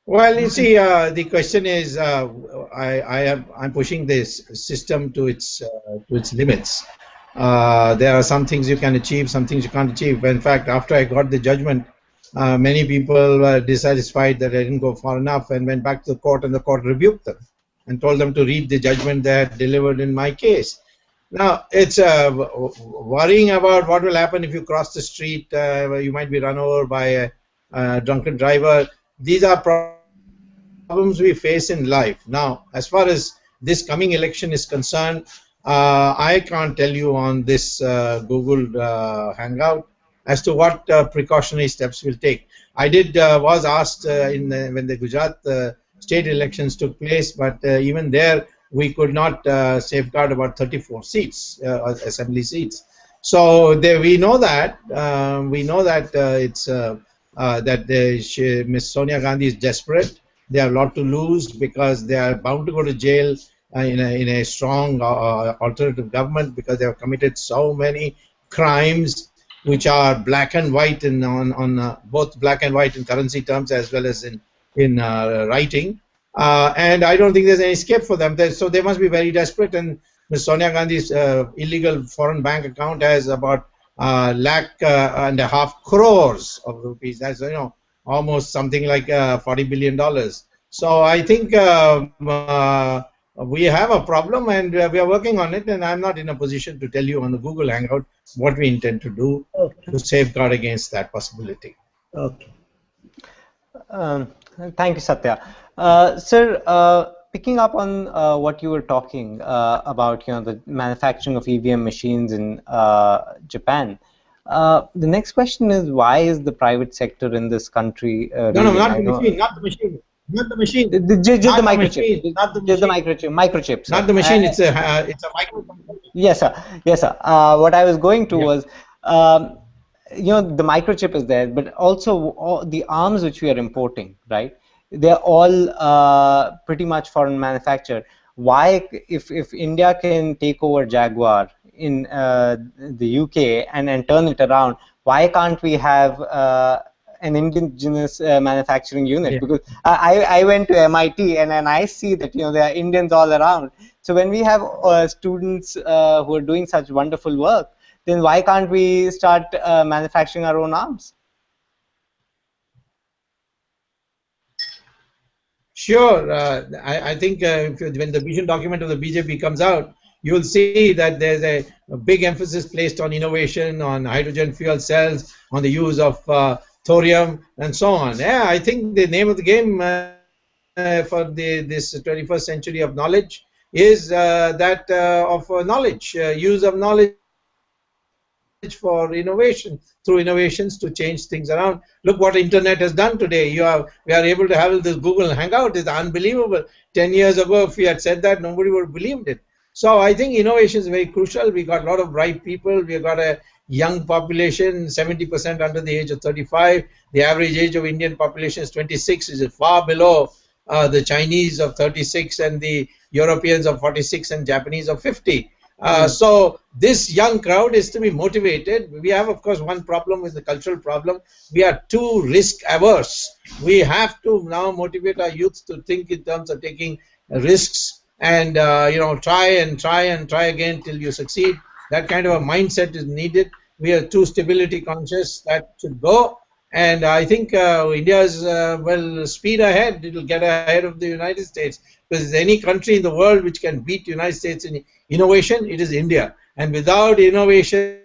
Well, you see, the question is, I'm pushing this system to its limits. There are some things you can achieve, some things you can't achieve. In fact, after I got the judgment, many people were dissatisfied that I didn't go far enough and went back to the court, and the court rebuked them and told them to read the judgment they had delivered in my case. Now, it's worrying about what will happen if you cross the street. You might be run over by a drunken driver. These are problems we face in life. Now, as far as this coming election is concerned, I can't tell you on this Google Hangout as to what precautionary steps we'll take. I was asked when the Gujarat state elections took place, but even there we could not safeguard about 34 seats, assembly seats. So we know that it's that Ms. Sonia Gandhi is desperate. They have a lot to lose because they are bound to go to jail in a strong alternative government, because they have committed so many crimes which are black and white on both black and white in currency terms as well as in writing. And I don't think there's any escape for them. So they must be very desperate. And Ms. Sonia Gandhi's illegal foreign bank account has about $1.5 crores of rupees. That's almost something like $40 billion. So I think we have a problem, and we are working on it. And I'm not in a position to tell you on the Google Hangout what we intend to do to safeguard against that possibility. Okay. Thank you, Satya. Sir, picking up on what you were talking about, the manufacturing of EVM machines in Japan. The next question is, why is the private sector in this country? No, not the machine, not the machine. Not the machine. Just the microchip. Not the just the microchip. Not the machine. It's a microchip. Yes, sir. Yes, sir. What I was going to was, the microchip is there, but also all the arms which we are importing, right? They're all pretty much foreign manufactured. Why, if India can take over Jaguar in the UK and turn it around, why can't we have an indigenous manufacturing unit? Because I went to MIT and I see that there are Indians all around. So when we have students who are doing such wonderful work, then why can't we start manufacturing our own arms? Sure. I think when the vision document of the BJP comes out, you'll see that there's a big emphasis placed on innovation, on hydrogen fuel cells, on the use of thorium, and so on. Yeah, I think the name of the game for this 21st century of knowledge is that of knowledge, use of knowledge for innovation, through innovations to change things around. Look what internet has done today. We are able to have this Google Hangout. It's unbelievable. 10 years ago, if we had said that, nobody would have believed it. So I think innovation is very crucial. We got a lot of bright people. We got a young population, 70% under the age of 35. The average age of Indian population is 26, which is far below the Chinese of 36 and the Europeans of 46 and Japanese of 50. So this young crowd is to be motivated. We have, of course, one problem with the cultural problem. We are too risk averse. We have to now motivate our youth to think in terms of taking risks and try again till you succeed. That kind of a mindset is needed. We are too stability conscious. That should go. And I think India is, speed ahead. It will get ahead of the United States. Because there's any country in the world which can beat the United States in innovation, it is India. And without innovation,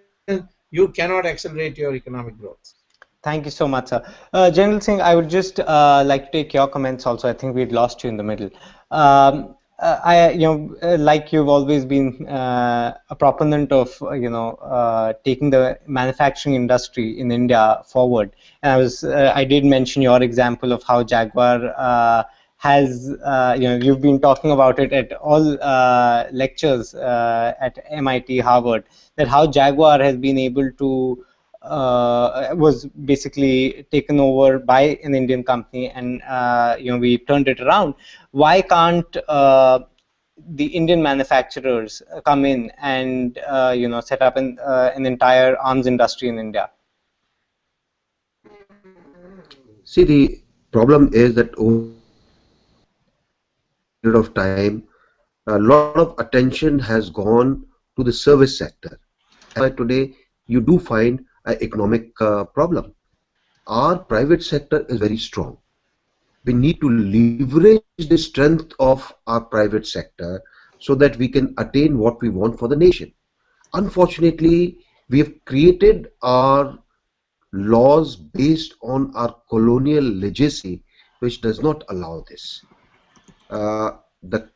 you cannot accelerate your economic growth. Thank you so much, sir. General Singh, I would just like to take your comments also. I think we'd lost you in the middle. Like you've always been a proponent of, taking the manufacturing industry in India forward. And I did mention your example of how Jaguar has, you've been talking about it at all lectures at MIT, Harvard, that how Jaguar has been able to was basically taken over by an Indian company, and we turned it around. Why can't the Indian manufacturers come in and set up an entire arms industry in India? See, the problem is that over a period of time, a lot of attention has gone to the service sector. And today, you do find an economic problem. Our private sector is very strong. We need to leverage the strength of our private sector so that we can attain what we want for the nation. Unfortunately, we have created our laws based on our colonial legacy, which does not allow this. The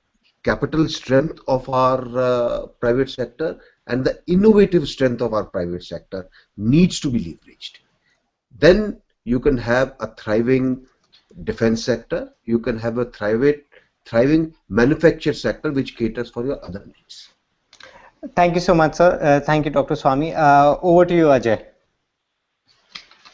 capital strength of our private sector and the innovative strength of our private sector needs to be leveraged. Then you can have a thriving defense sector, you can have a thriving manufacturing sector which caters for your other needs. Thank you so much, sir. Thank you, Dr. Swamy. Over to you, Ajay.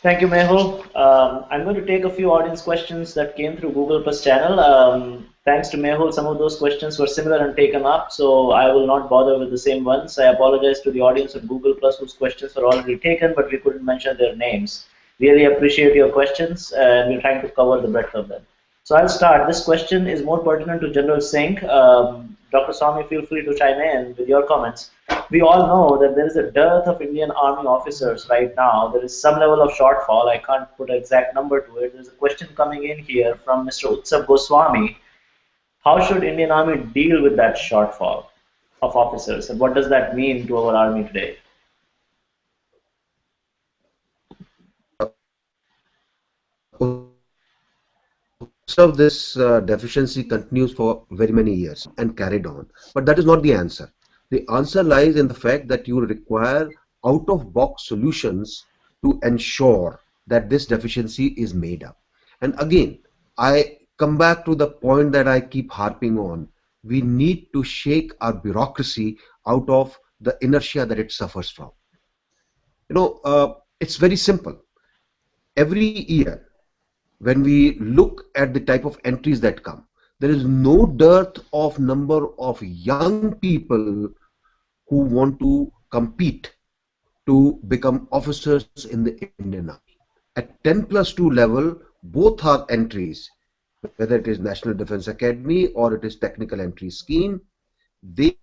Thank you, Mehul. I'm going to take a few audience questions that came through Google Plus channel. Thanks to Mehul, some of those questions were similar and taken up, so I will not bother with the same ones. I apologize to the audience of Google Plus whose questions were already taken, but we couldn't mention their names. Really appreciate your questions, and we're trying to cover the breadth of them. So I'll start. This question is more pertinent to General Singh. Dr. Swamy, feel free to chime in with your comments. We all know that there is a dearth of Indian Army officers right now. There is some level of shortfall. I can't put an exact number to it. There's a question coming in here from Mr. Utsav Goswami. How should Indian Army deal with that shortfall of officers, and what does that mean to our Army today? So this deficiency continues for very many years and carried on. But that is not the answer. The answer lies in the fact that you require out-of-box solutions to ensure that this deficiency is made up. And again, I come back to the point that I keep harping on. We need to shake our bureaucracy out of the inertia that it suffers from. It's very simple. Every year, when we look at the type of entries that come, there is no dearth of number of young people who want to compete to become officers in the Indian Army. At 10+2 level, both our entries, whether it is National Defence Academy or it is Technical Entry Scheme, they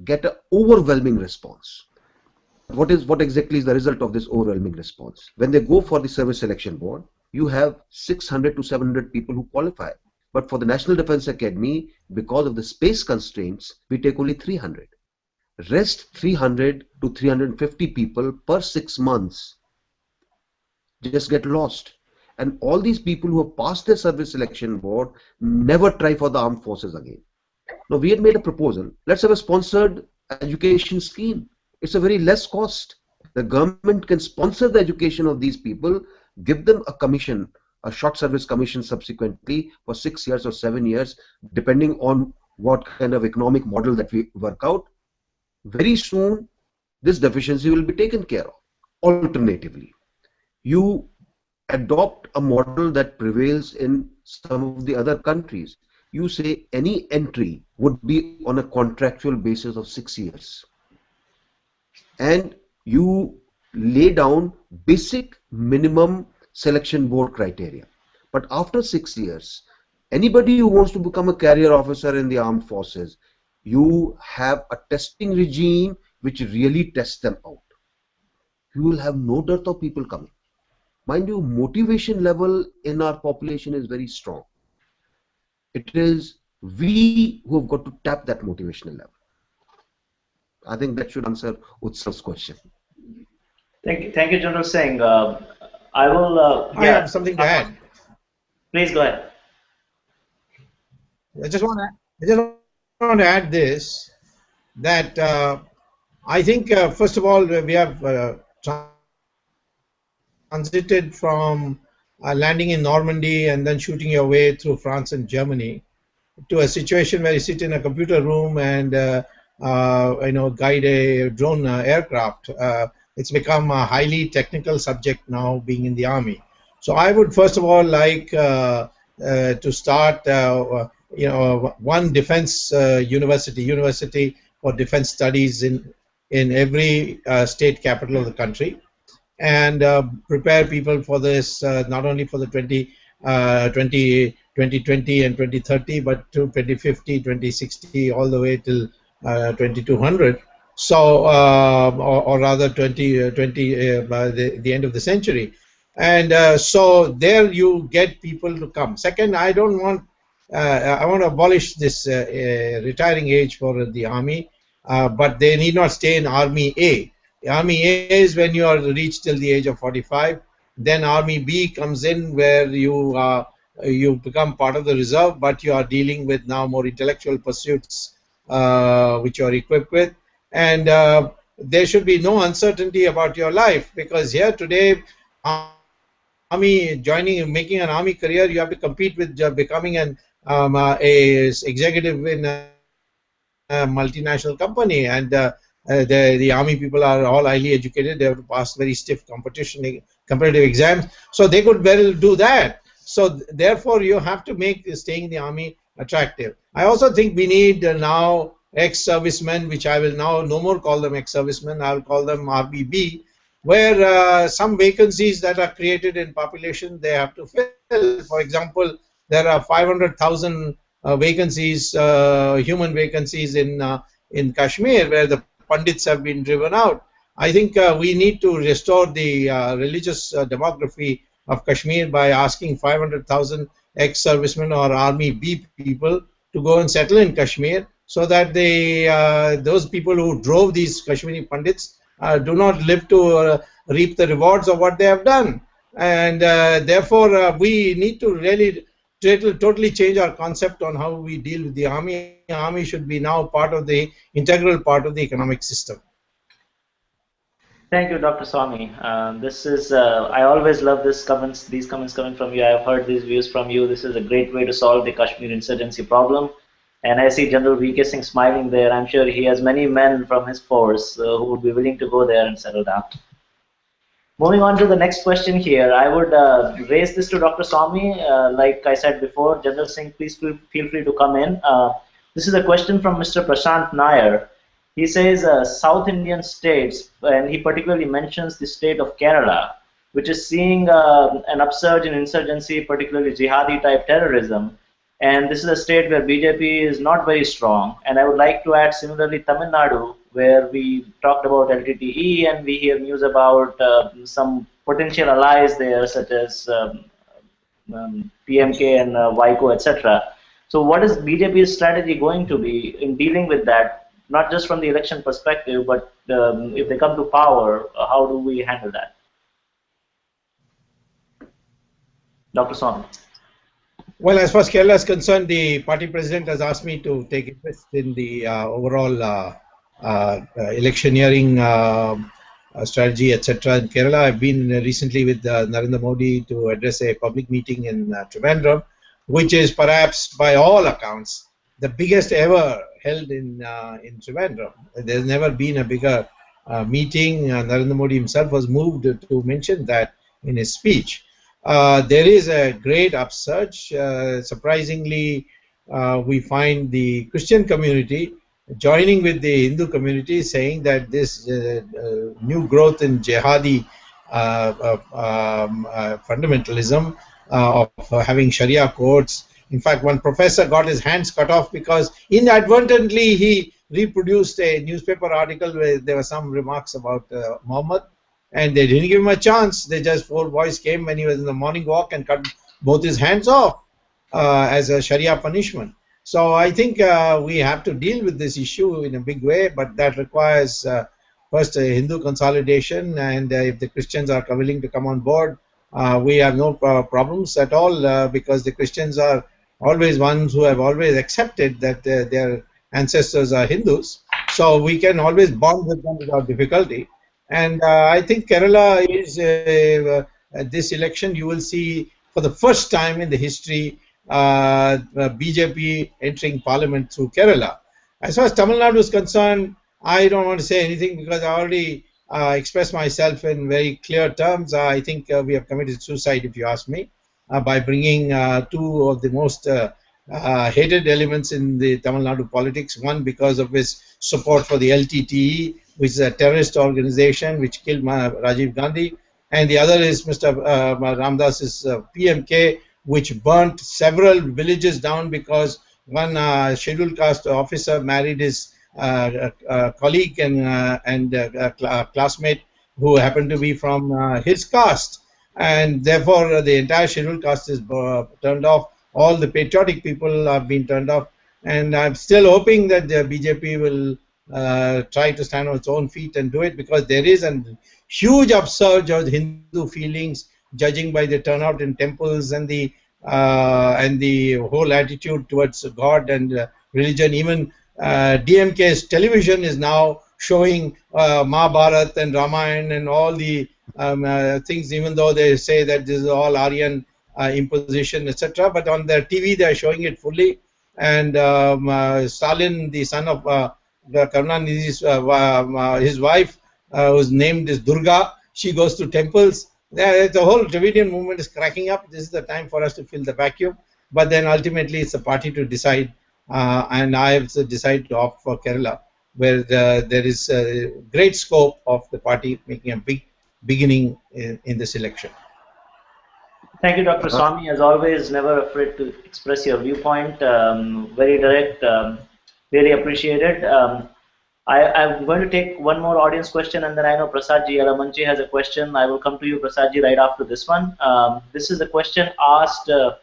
get an overwhelming response. What exactly is the result of this overwhelming response? When they go for the Service Selection Board, you have 600 to 700 people who qualify. But for the National Defence Academy, because of the space constraints, we take only 300. Rest 300 to 350 people per 6 months just get lost. And all these people who have passed their Service Selection Board never try for the armed forces again. Now, we had made a proposal. Let's have a sponsored education scheme. It's a very less cost. The government can sponsor the education of these people, give them a commission, a short service commission subsequently for 6 years or 7 years, depending on what kind of economic model that we work out. Very soon, this deficiency will be taken care of. Alternatively, you adopt a model that prevails in some of the other countries. You say any entry would be on a contractual basis of 6 years. And you lay down basic minimum selection board criteria. But after 6 years, anybody who wants to become a career officer in the armed forces, you have a testing regime which really tests them out. You will have no dearth of people coming. Mind you, motivation level in our population is very strong. It is we who have got to tap that motivational level. I think that should answer Utsav's question. Thank you, General Singh. I will. I have something to add. Please go ahead. I just want to add this, that I think first of all we have transited from landing in Normandy and then shooting your way through France and Germany to a situation where you sit in a computer room and guide a drone aircraft. It's become a highly technical subject now, being in the army. So I would first of all like to start one defense university for defense studies in every state capital of the country, and prepare people for this, not only for the 2020 and 2030, but to 2050, 2060, all the way till 2200. So, or rather 2020 by the end of the century. And so there you get people to come. Second, I want to abolish this retiring age for the army, but they need not stay in Army A. Army A is when you are reached till the age of 45. Then Army B comes in, where you become part of the reserve, but you are dealing with now more intellectual pursuits which you are equipped with. And there should be no uncertainty about your life, because here today, army making an army career, you have to compete with becoming an executive in a multinational company, and the army people are all highly educated. They have to pass very stiff competitive exams, so they could well do that. So therefore, you have to make staying in the army attractive. I also think we need now ex-servicemen, which I will now no more call them ex-servicemen. I will call them RBB, where some vacancies that are created in population they have to fill. For example, there are 500,000 vacancies, human vacancies in Kashmir, where the Pandits have been driven out. I think we need to restore the religious demography of Kashmir by asking 500,000 ex-servicemen or Army B people to go and settle in Kashmir, so that those people who drove these Kashmiri Pandits do not live to reap the rewards of what they have done. And therefore, we need to really totally change our concept on how we deal with the army. The army should be now integral part of the economic system. Thank you, Dr. Swamy. This is I always love these comments coming from you. I have heard these views from you. This is a great way to solve the Kashmir insurgency problem. And I see General V.K. Singh smiling there. I'm sure he has many men from his force who would be willing to go there and settle down. Moving on to the next question here, I would raise this to Dr. Swamy. Like I said before, General Singh, please feel free to come in. This is a question from Mr. Prashant Nair. He says South Indian states, and he particularly mentions the state of Kerala, which is seeing an upsurge in insurgency, particularly jihadi type terrorism. And this is a state where BJP is not very strong. And I would like to add similarly Tamil Nadu, where we talked about LTTE and we hear news about some potential allies there, such as PMK and YCO, etc. So what is BJP's strategy going to be in dealing with that, not just from the election perspective, but if they come to power, how do we handle that? Dr. Swamy. Well, as far as Kerala is concerned, the party president has asked me to take interest in the overall electioneering strategy, etc. in Kerala. I've been recently with Narendra Modi to address a public meeting in Trivandrum, which is perhaps by all accounts the biggest ever held in Trivandrum. There's never been a bigger meeting. Narendra Modi himself was moved to mention that in his speech. There is a great upsurge. Surprisingly, we find the Christian community joining with the Hindu community, saying that this new growth in jihadi fundamentalism of having Sharia courts. In fact, one professor got his hands cut off because inadvertently he reproduced a newspaper article where there were some remarks about Muhammad, and they didn't give him a chance. They just, 4 boys came when he was in the morning walk and cut both his hands off as a Sharia punishment. So I think we have to deal with this issue in a big way, but that requires first a Hindu consolidation, and if the Christians are willing to come on board, we have no problems at all because the Christians are always ones who have always accepted that their ancestors are Hindus. So we can always bond with them without difficulty. And I think Kerala is, this election, you will see for the first time in the history BJP entering parliament through Kerala. As far as Tamil Nadu is concerned, I don't want to say anything because I already expressed myself in very clear terms. I think we have committed suicide, if you ask me, by bringing two of the most hated elements in the Tamil Nadu politics. One, because of his support for the LTTE, which is a terrorist organization which killed Rajiv Gandhi, and the other is Mr. Ramdas's PMK, which burnt several villages down because one scheduled caste officer married his colleague and classmate who happened to be from his caste, and therefore the entire scheduled caste is turned off. All the patriotic people have been turned off, and I'm still hoping that the BJP will try to stand on its own feet and do it, because there is a huge upsurge of Hindu feelings, judging by the turnout in temples and the whole attitude towards God and religion. Even DMK's television is now showing Mahabharat and Ramayana and all the things, even though they say that this is all Aryan imposition, etc. But on their TV, they are showing it fully. And Stalin, the son of Karunanidhi's his wife, whose name is Durga, she goes to temples. The whole Dravidian movement is cracking up. This is the time for us to fill the vacuum. But then ultimately, it's the party to decide. And I have decided to opt for Kerala, where there is a great scope of the party making a big beginning in this election. Thank you, Dr. Swamy. As always, never afraid to express your viewpoint. Very direct. Really appreciate it. I'm going to take one more audience question, and then I know Prasadji Alamanchi has a question. I will come to you, Prasadji, right after this one. This is a question asked to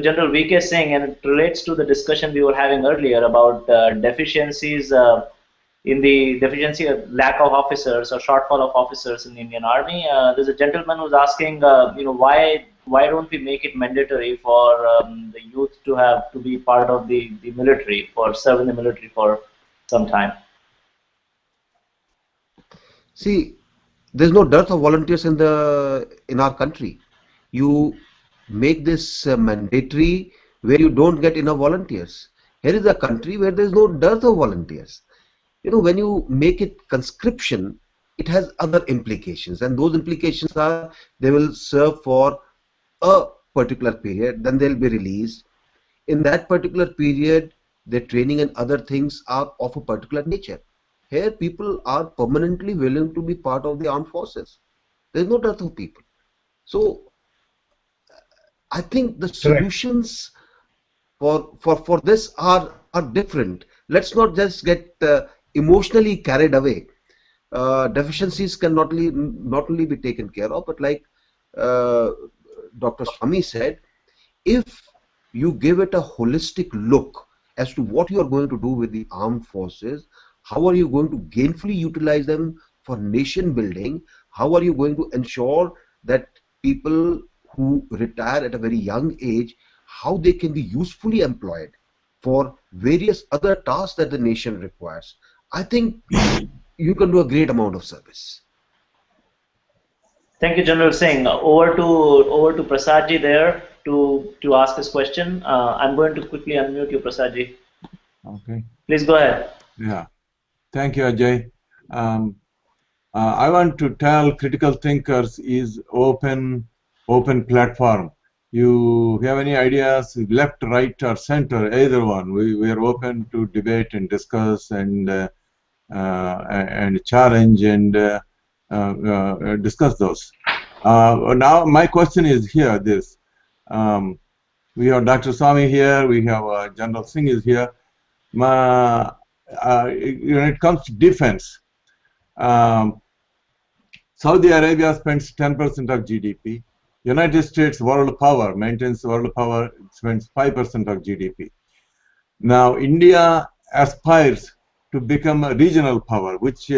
General V.K. Singh, and it relates to the discussion we were having earlier about deficiencies in the deficiency of lack of officers or shortfall of officers in the Indian Army. There's a gentleman who's asking, why don't we make it mandatory for the youth to be part of the military, for serving the military for some time? See, there's no dearth of volunteers in our country. You make this mandatory where you don't get enough volunteers. Here is a country where there's no dearth of volunteers. You know, when you make it conscription, it has other implications, and those implications are they will serve for a particular period, then they'll be released. In that particular period, their training and other things are of a particular nature. Here, people are permanently willing to be part of the armed forces. There's no dearth of people. So, I think the solutions for this are different. Let's not just get emotionally carried away. Deficiencies can not only be taken care of, but like Dr. Swamy said, if you give it a holistic look as to what you are going to do with the armed forces, how are you going to gainfully utilize them for nation building, how are you going to ensure that people who retire at a very young age, how they can be usefully employed for various other tasks that the nation requires. I think you can do a great amount of service. Thank you, General Singh. Over to Prasadji there to ask his question. I'm going to quickly unmute you, Prasadji. Okay. Please go ahead. Yeah. Thank you, Ajay. I want to tell critical thinkers is open platform. You have any ideas, left, right, or center, either one. We are open to debate and discuss and challenge and discuss those. Now, my question is here. This we have Dr. Swamy here. We have General Singh is here. When it comes to defense, Saudi Arabia spends 10% of GDP. United States, world power, maintains world power, spends 5% of GDP. Now, India aspires to become a regional power, which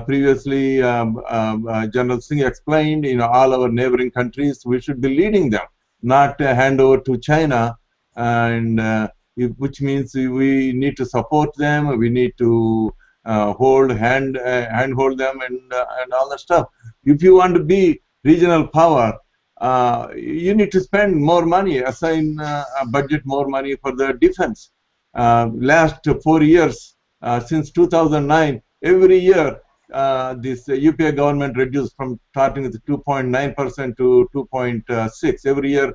previously General Singh explained. All our neighboring countries, we should be leading them, not hand over to China, and which means we need to support them. We need to handhold them and all that stuff. If you want to be regional power, you need to spend more money, assign budget more money for the defense. Last 4 years, since 2009, every year this UPA government reduced from starting with 2.9% to 2.6. Every year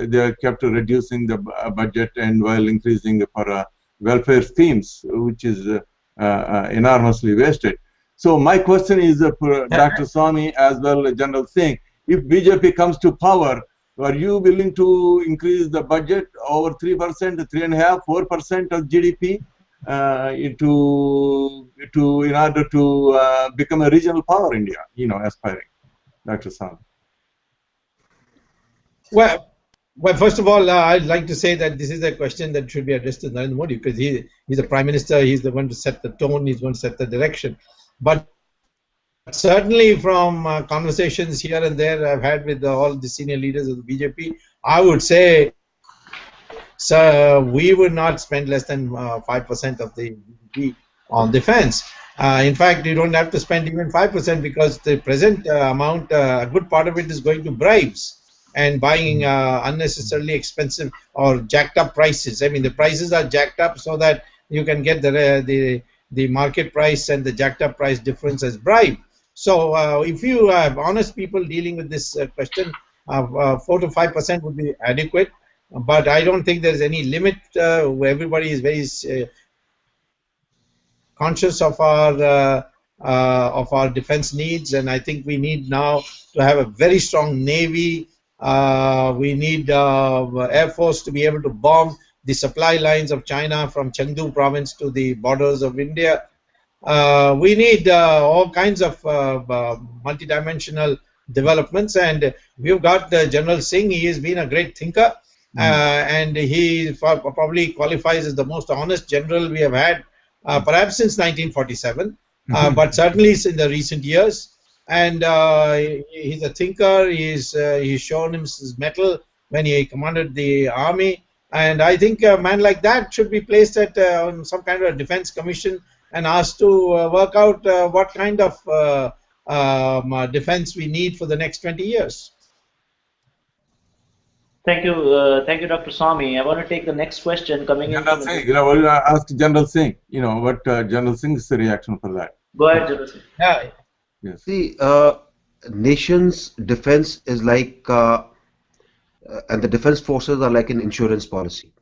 they kept reducing the budget and while increasing for welfare schemes, which is enormously wasted. So my question is for Dr. Swamy as well as General Singh, if BJP comes to power, are you willing to increase the budget over 3%, 3.5%, 4% of GDP in order to become a regional power India, aspiring? Dr. Swamy. Well, first of all, I'd like to say that this is a question that should be addressed to Narendra Modi, because he's the Prime Minister, he's the one to set the tone, he's going to set the direction. But certainly from conversations here and there I've had with all the senior leaders of the BJP, I would say, sir, we would not spend less than 5% of the GDP on defense. In fact, you don't have to spend even 5% because the present amount, a good part of it is going to bribes and buying unnecessarily expensive or jacked up prices. I mean, the prices are jacked up so that you can get the market price and the jacked up price difference as bribe. So if you have honest people dealing with this question, 4 to 5% would be adequate. But I don't think there's any limit. Everybody is very conscious of our defense needs, and I think we need now to have a very strong navy. We need Air Force to be able to bomb the supply lines of China from Chengdu province to the borders of India. We need all kinds of multidimensional developments, and we've got General Singh. He has been a great thinker, and he probably qualifies as the most honest general we have had, perhaps since 1947, but certainly in the recent years. And he's a thinker. He's shown his mettle when he commanded the army, and I think a man like that should be placed at on some kind of a defense commission and asked to work out what kind of defense we need for the next 20 years. Thank you, Dr. Swamy. I want to take the next question coming in. General Singh, ask General Singh. What General Singh's reaction for that? Go ahead, General Singh. Yeah. Yes. See, nation's defense is like, and the defense forces are like an insurance policy.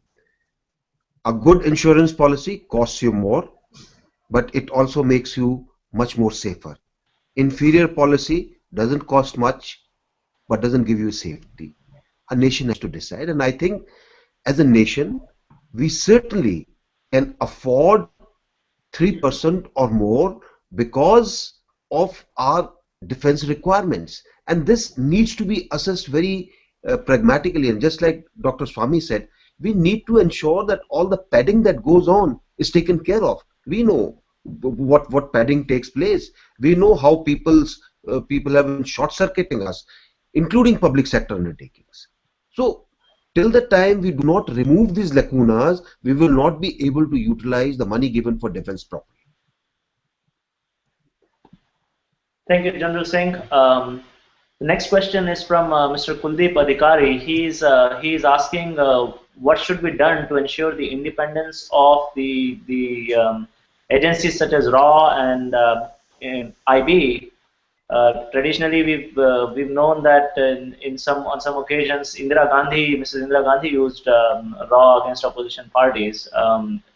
A good insurance policy costs you more, but it also makes you much more safer. Inferior policy doesn't cost much, but doesn't give you safety. A nation has to decide, and I think as a nation, we certainly can afford 3% or more because of our defense requirements, and this needs to be assessed very pragmatically. And just like Dr. Swamy said, we need to ensure that all the padding that goes on is taken care of. We know what padding takes place. We know how people have been short-circuiting us, including public sector undertakings. So till the time we do not remove these lacunas, we will not be able to utilize the money given for defense properly. Thank you, General Singh. The next question is from Mr. Kuldeep Adhikari. He's asking what should be done to ensure the independence of the agencies such as RAW and IB. Traditionally, we've known that on some occasions, Mrs. Indira Gandhi used RAW against opposition parties,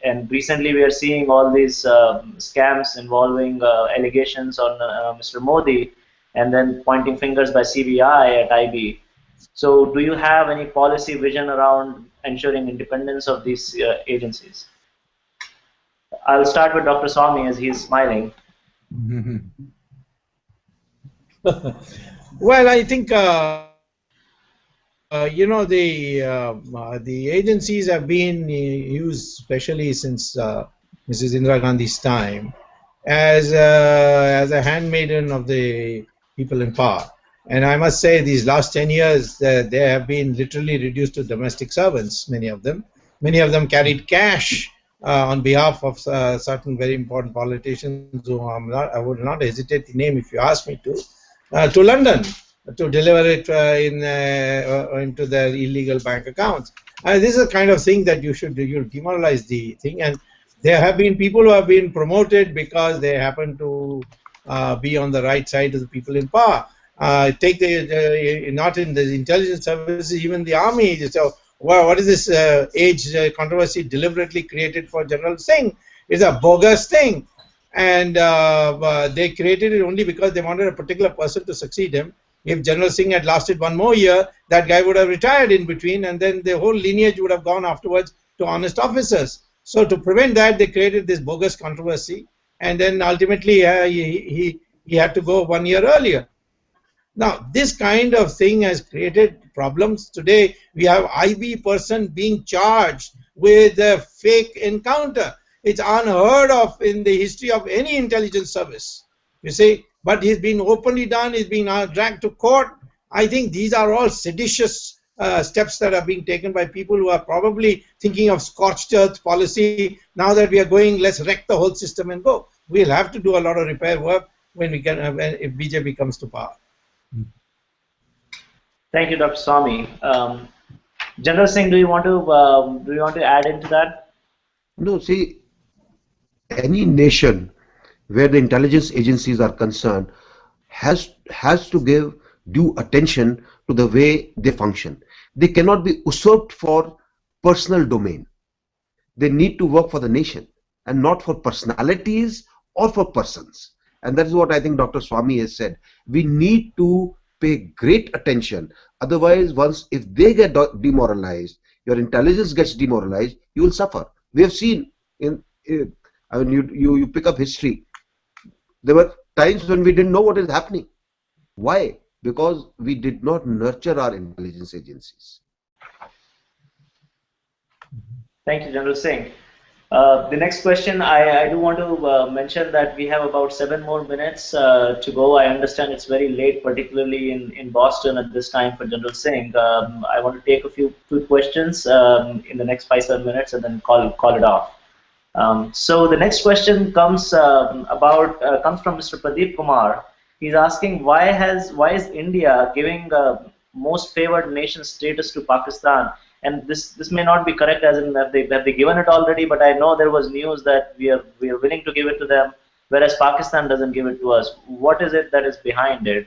and recently we are seeing all these scams involving allegations on Mr. Modi, and then pointing fingers by CBI at IB. So, do you have any policy vision around ensuring independence of these agencies? I'll start with Dr. Swamy as he's smiling. Well, I think you know, the agencies have been used, especially since Mrs. Indira Gandhi's time, as a handmaiden of the people in power. And I must say, these last 10 years, they have been literally reduced to domestic servants. Many of them carried cash on behalf of certain very important politicians who I would not hesitate to name if you ask me to London to deliver it into their illegal bank accounts. This is the kind of thing that you demoralize the thing. And there have been people who have been promoted because they happen to be on the right side of the people in power. Take not in the intelligence services, even the army. So, well, what is this age controversy deliberately created for General Singh? It's a bogus thing. And they created it only because they wanted a particular person to succeed him. If General Singh had lasted one more year, that guy would have retired in between, and then the whole lineage would have gone afterwards to honest officers. So to prevent that, they created this bogus controversy, and then ultimately he had to go 1 year earlier. Now, this kind of thing has created problems. Today, we have IB person being charged with a fake encounter. It's unheard of in the history of any intelligence service, you see. But he's been openly done, he's been dragged to court. I think these are all seditious steps that are being taken by people who are probably thinking of scorched earth policy. Now that we are going, let's wreck the whole system and go. We'll have to do a lot of repair work when we can, if BJP comes to power. Thank you, Dr. Swamy. General Singh, do you want to add into that? No, see, any nation where the intelligence agencies are concerned has to give due attention to the way they function. They cannot be usurped for personal domain. They need to work for the nation and not for personalities or for persons. And that is what I think Dr. Swamy has said. We need to pay great attention. Otherwise, if they get demoralized, your intelligence gets demoralized, you will suffer. We have seen I mean, you pick up history. There were times when we didn't know what is happening. Why? Because we did not nurture our intelligence agencies. Thank you, General Singh. The next question, I do want to mention that we have about 7 more minutes to go. I understand it's very late, particularly in Boston at this time for General Singh. I want to take a few questions in the next 5-7 minutes and then call it off. So the next question comes from Mr. Pradeep Kumar. He's asking why is India giving most favored nation status to Pakistan? And this may not be correct, as in have they given it already, but I know there was news that we are willing to give it to them, whereas Pakistan doesn't give it to us. What is it that is behind it?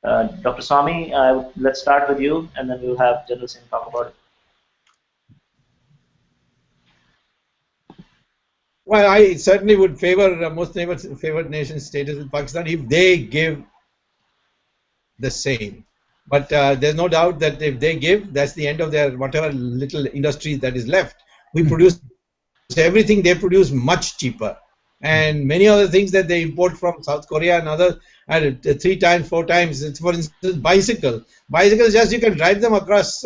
Dr. Swamy, let's start with you, and then we'll have General Singh talk about it. Well, I certainly would favor most favored nation status with Pakistan if they give the same. But there's no doubt that if they give, that's the end of their whatever little industry that is left. We produce everything they produce much cheaper. And many other things that they import from South Korea and others, 3 times, 4 times. It's, for instance, bicycles. Bicycles, just you can drive them across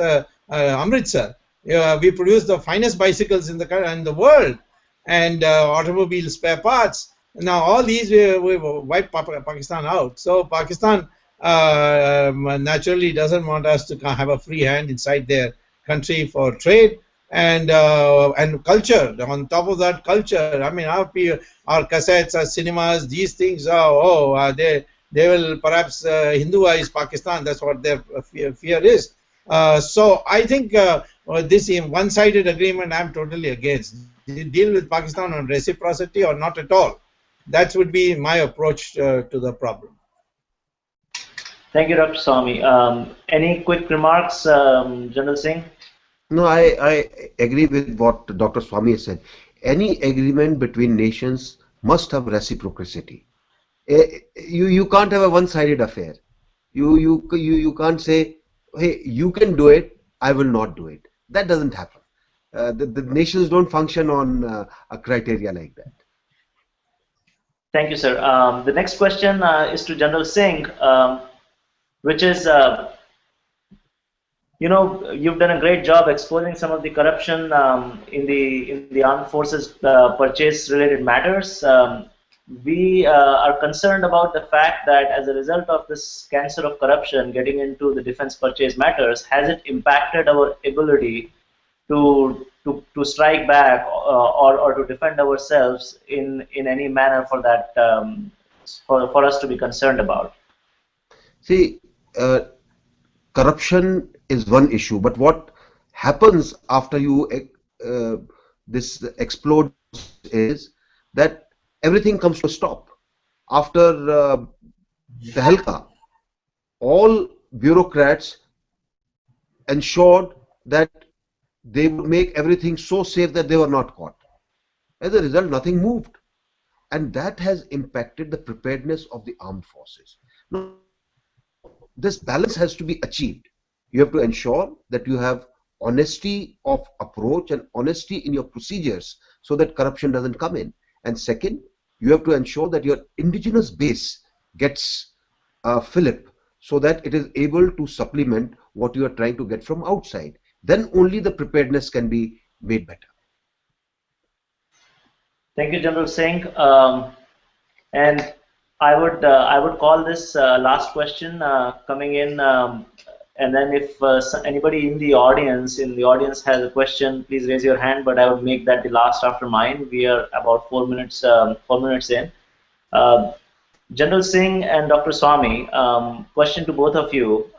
Amritsar. We produce the finest bicycles in the world. And automobile spare parts. Now all these we wipe Pakistan out. So Pakistan naturally doesn't want us to have a free hand inside their country for trade and culture. On top of that, culture. I mean, our cassettes, our cinemas, these things are they will perhaps Hinduize Pakistan. That's what their fear is. So I think this one-sided agreement I'm totally against. Deal with Pakistan on reciprocity or not at all. That would be my approach to the problem. Thank you, Dr. Swamy. Any quick remarks, General Singh? No, I agree with what Dr. Swamy has said. Any agreement between nations must have reciprocity. You can't have a one-sided affair. You can't say, hey, you can do it, I will not do it. That doesn't happen. The nations don't function on a criteria like that. Thank you, sir. The next question is to General Singh, which is, you've done a great job exposing some of the corruption in the armed forces purchase-related matters. We are concerned about the fact that as a result of this cancer of corruption getting into the defense purchase matters, has it impacted our ability to strike back or to defend ourselves in any manner for that for us to be concerned about? See, corruption is one issue, but what happens after this explodes is that everything comes to a stop. After the Tehelka, all bureaucrats ensured that they would make everything so safe that they were not caught. As a result, nothing moved. And that has impacted the preparedness of the armed forces. Now, this balance has to be achieved. You have to ensure that you have honesty of approach and honesty in your procedures so that corruption doesn't come in. And second, you have to ensure that your indigenous base gets fillip so that it is able to supplement what you are trying to get from outside. Then only the preparedness can be made better. Thank you, General Singh. And I would call this last question coming in, and then if anybody in the audience has a question, please raise your hand. But I would make that the last after mine. We are about 4 minutes in. General Singh and Dr. Swamy, question to both of you.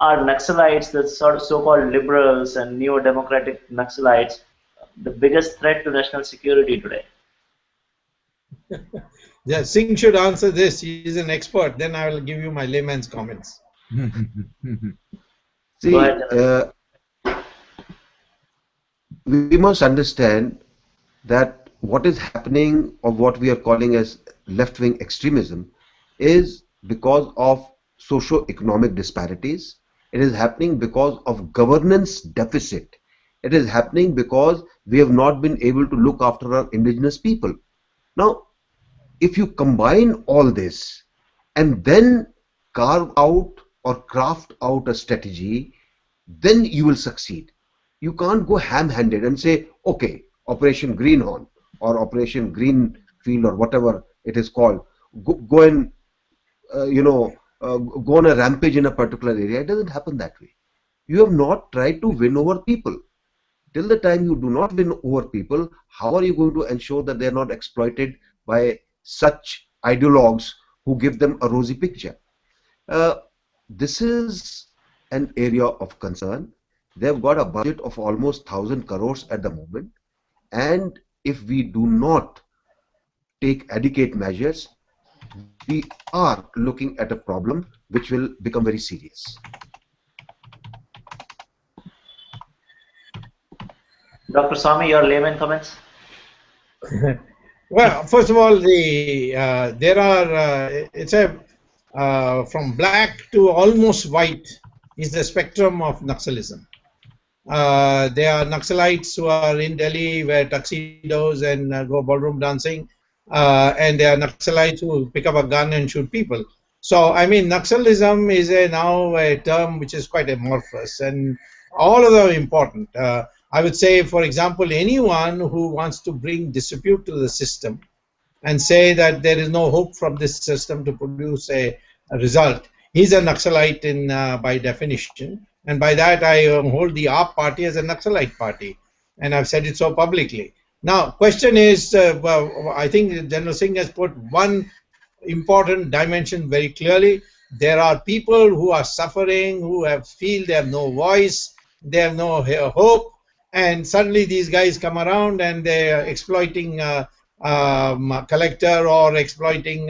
Are Naxalites, the sort of so-called liberals and neo-democratic Naxalites, the biggest threat to national security today? Yeah, Singh should answer this. He is an expert. Then I will give you my layman's comments. See, we must understand that what is happening, or what we are calling as left-wing extremism, is because of socio-economic disparities. It is happening because of governance deficit. It is happening because we have not been able to look after our indigenous people. Now, if you combine all this and then carve out or craft out a strategy, then you will succeed. You can't go ham-handed and say, okay, Operation Greenhorn or Operation Greenfield or whatever it is called, go and go on a rampage in a particular area. It doesn't happen that way. You have not tried to win over people. Till the time you do not win over people, how are you going to ensure that they are not exploited by such ideologues who give them a rosy picture? This is an area of concern. They've got a budget of almost 1,000 crores at the moment, and if we do not take adequate measures, we are looking at a problem which will become very serious. Dr. Swamy, your layman comments? Well, first of all, there are from black to almost white is the spectrum of Naxalism. There are Naxalites who are in Delhi, wear tuxedos and go ballroom dancing, and there are Naxalites who pick up a gun and shoot people. So, I mean, Naxalism is now a term which is quite amorphous, and all of them are important. I would say, for example, anyone who wants to bring disrepute to the system and say that there is no hope from this system to produce a result, he's a Naxalite by definition. and by that I hold the AAP party as a Naxalite party, and I've said it so publicly. Now, question is, well, I think General Singh has put one important dimension very clearly. There are people who are suffering, who feel they have no voice, they have no hope, and suddenly these guys come around and they're exploiting collector or exploiting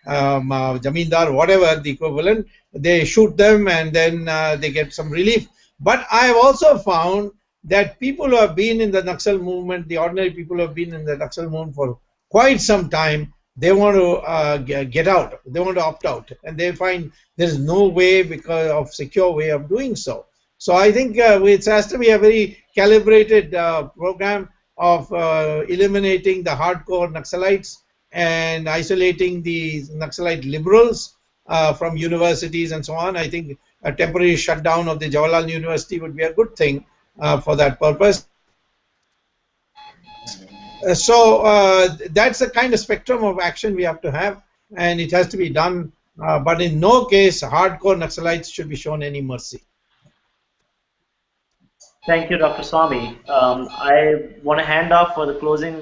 jamindar, whatever the equivalent. They shoot them and then they get some relief. But I have also found that people who have been in the Naxal movement, the ordinary people who have been in the Naxal movement for quite some time, they want to get out, they want to opt out, and they find there's no way, because of secure way of doing so. So I think it has to be a very calibrated program of eliminating the hardcore Naxalites and isolating the Naxalite liberals from universities and so on. I think a temporary shutdown of the Jawaharlal University would be a good thing for that purpose. So that's the kind of spectrum of action we have to have, and it has to be done. But in no case, hardcore Naxalites should be shown any mercy. Thank you, Dr. Swamy. I want to hand off for the closing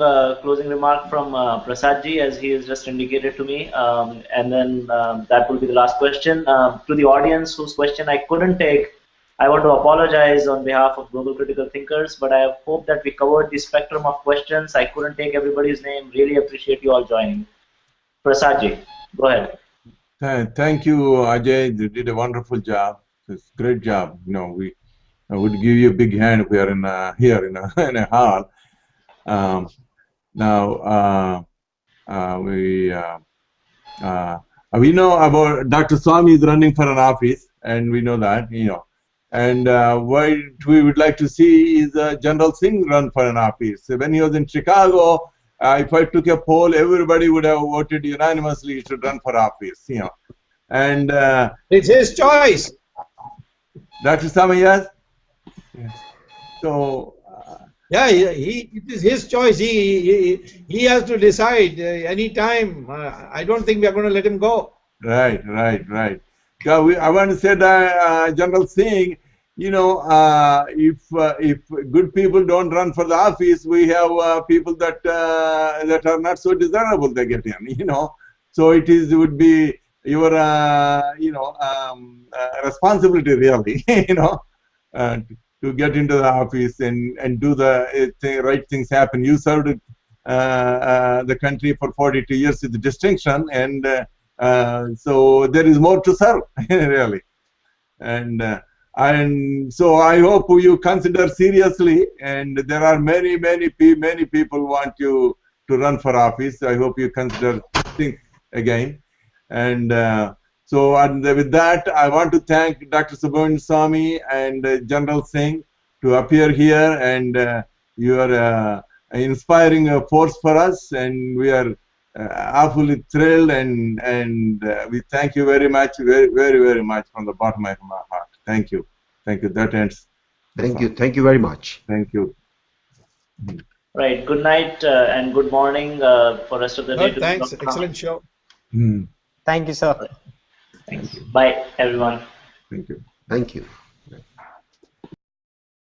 remark from Prasadji, as he has just indicated to me, and then that will be the last question. To the audience whose question I couldn't take, I want to apologize on behalf of Global Critical Thinkers, but I hope that we covered the spectrum of questions. I couldn't take everybody's name. Really appreciate you all joining. Prasadji, go ahead. Thank you, Ajay. You did a wonderful job. It's a great job. You know, I would give you a big hand if we are in here in a hall. Now we know about Dr. Swamy is running for an office, and we know that, you know. And what we would like to see is General Singh run for an office. When he was in Chicago, if I took a poll, everybody would have voted unanimously to run for office, you know. And it's his choice. Dr. Swamy, yes. Yes. So yeah, it is his choice. He has to decide any time. I don't think we are going to let him go. Right. I want to say that General Singh, you know, if good people don't run for the office, we have people that are not so desirable they get in, you know. So it would be your responsibility, really, you know, to get into the office and do the right things happen. You served the country for 42 years with distinction, and so there is more to serve, really. And so I hope you consider seriously, and there are many people want you to run for office. I hope you think again. And with that, I want to thank Dr. Subramanian Swamy and General Singh to appear here, and you are inspiring a force for us, and we are awfully thrilled, and we thank you very much, very much from the bottom of my heart. Thank you. That ends. Thank you very much. Thank you. Right. Good night and good morning for rest of the day. Thanks. Excellent show. Thank you, sir. Thank you. Bye, everyone. Thank you. Thank you.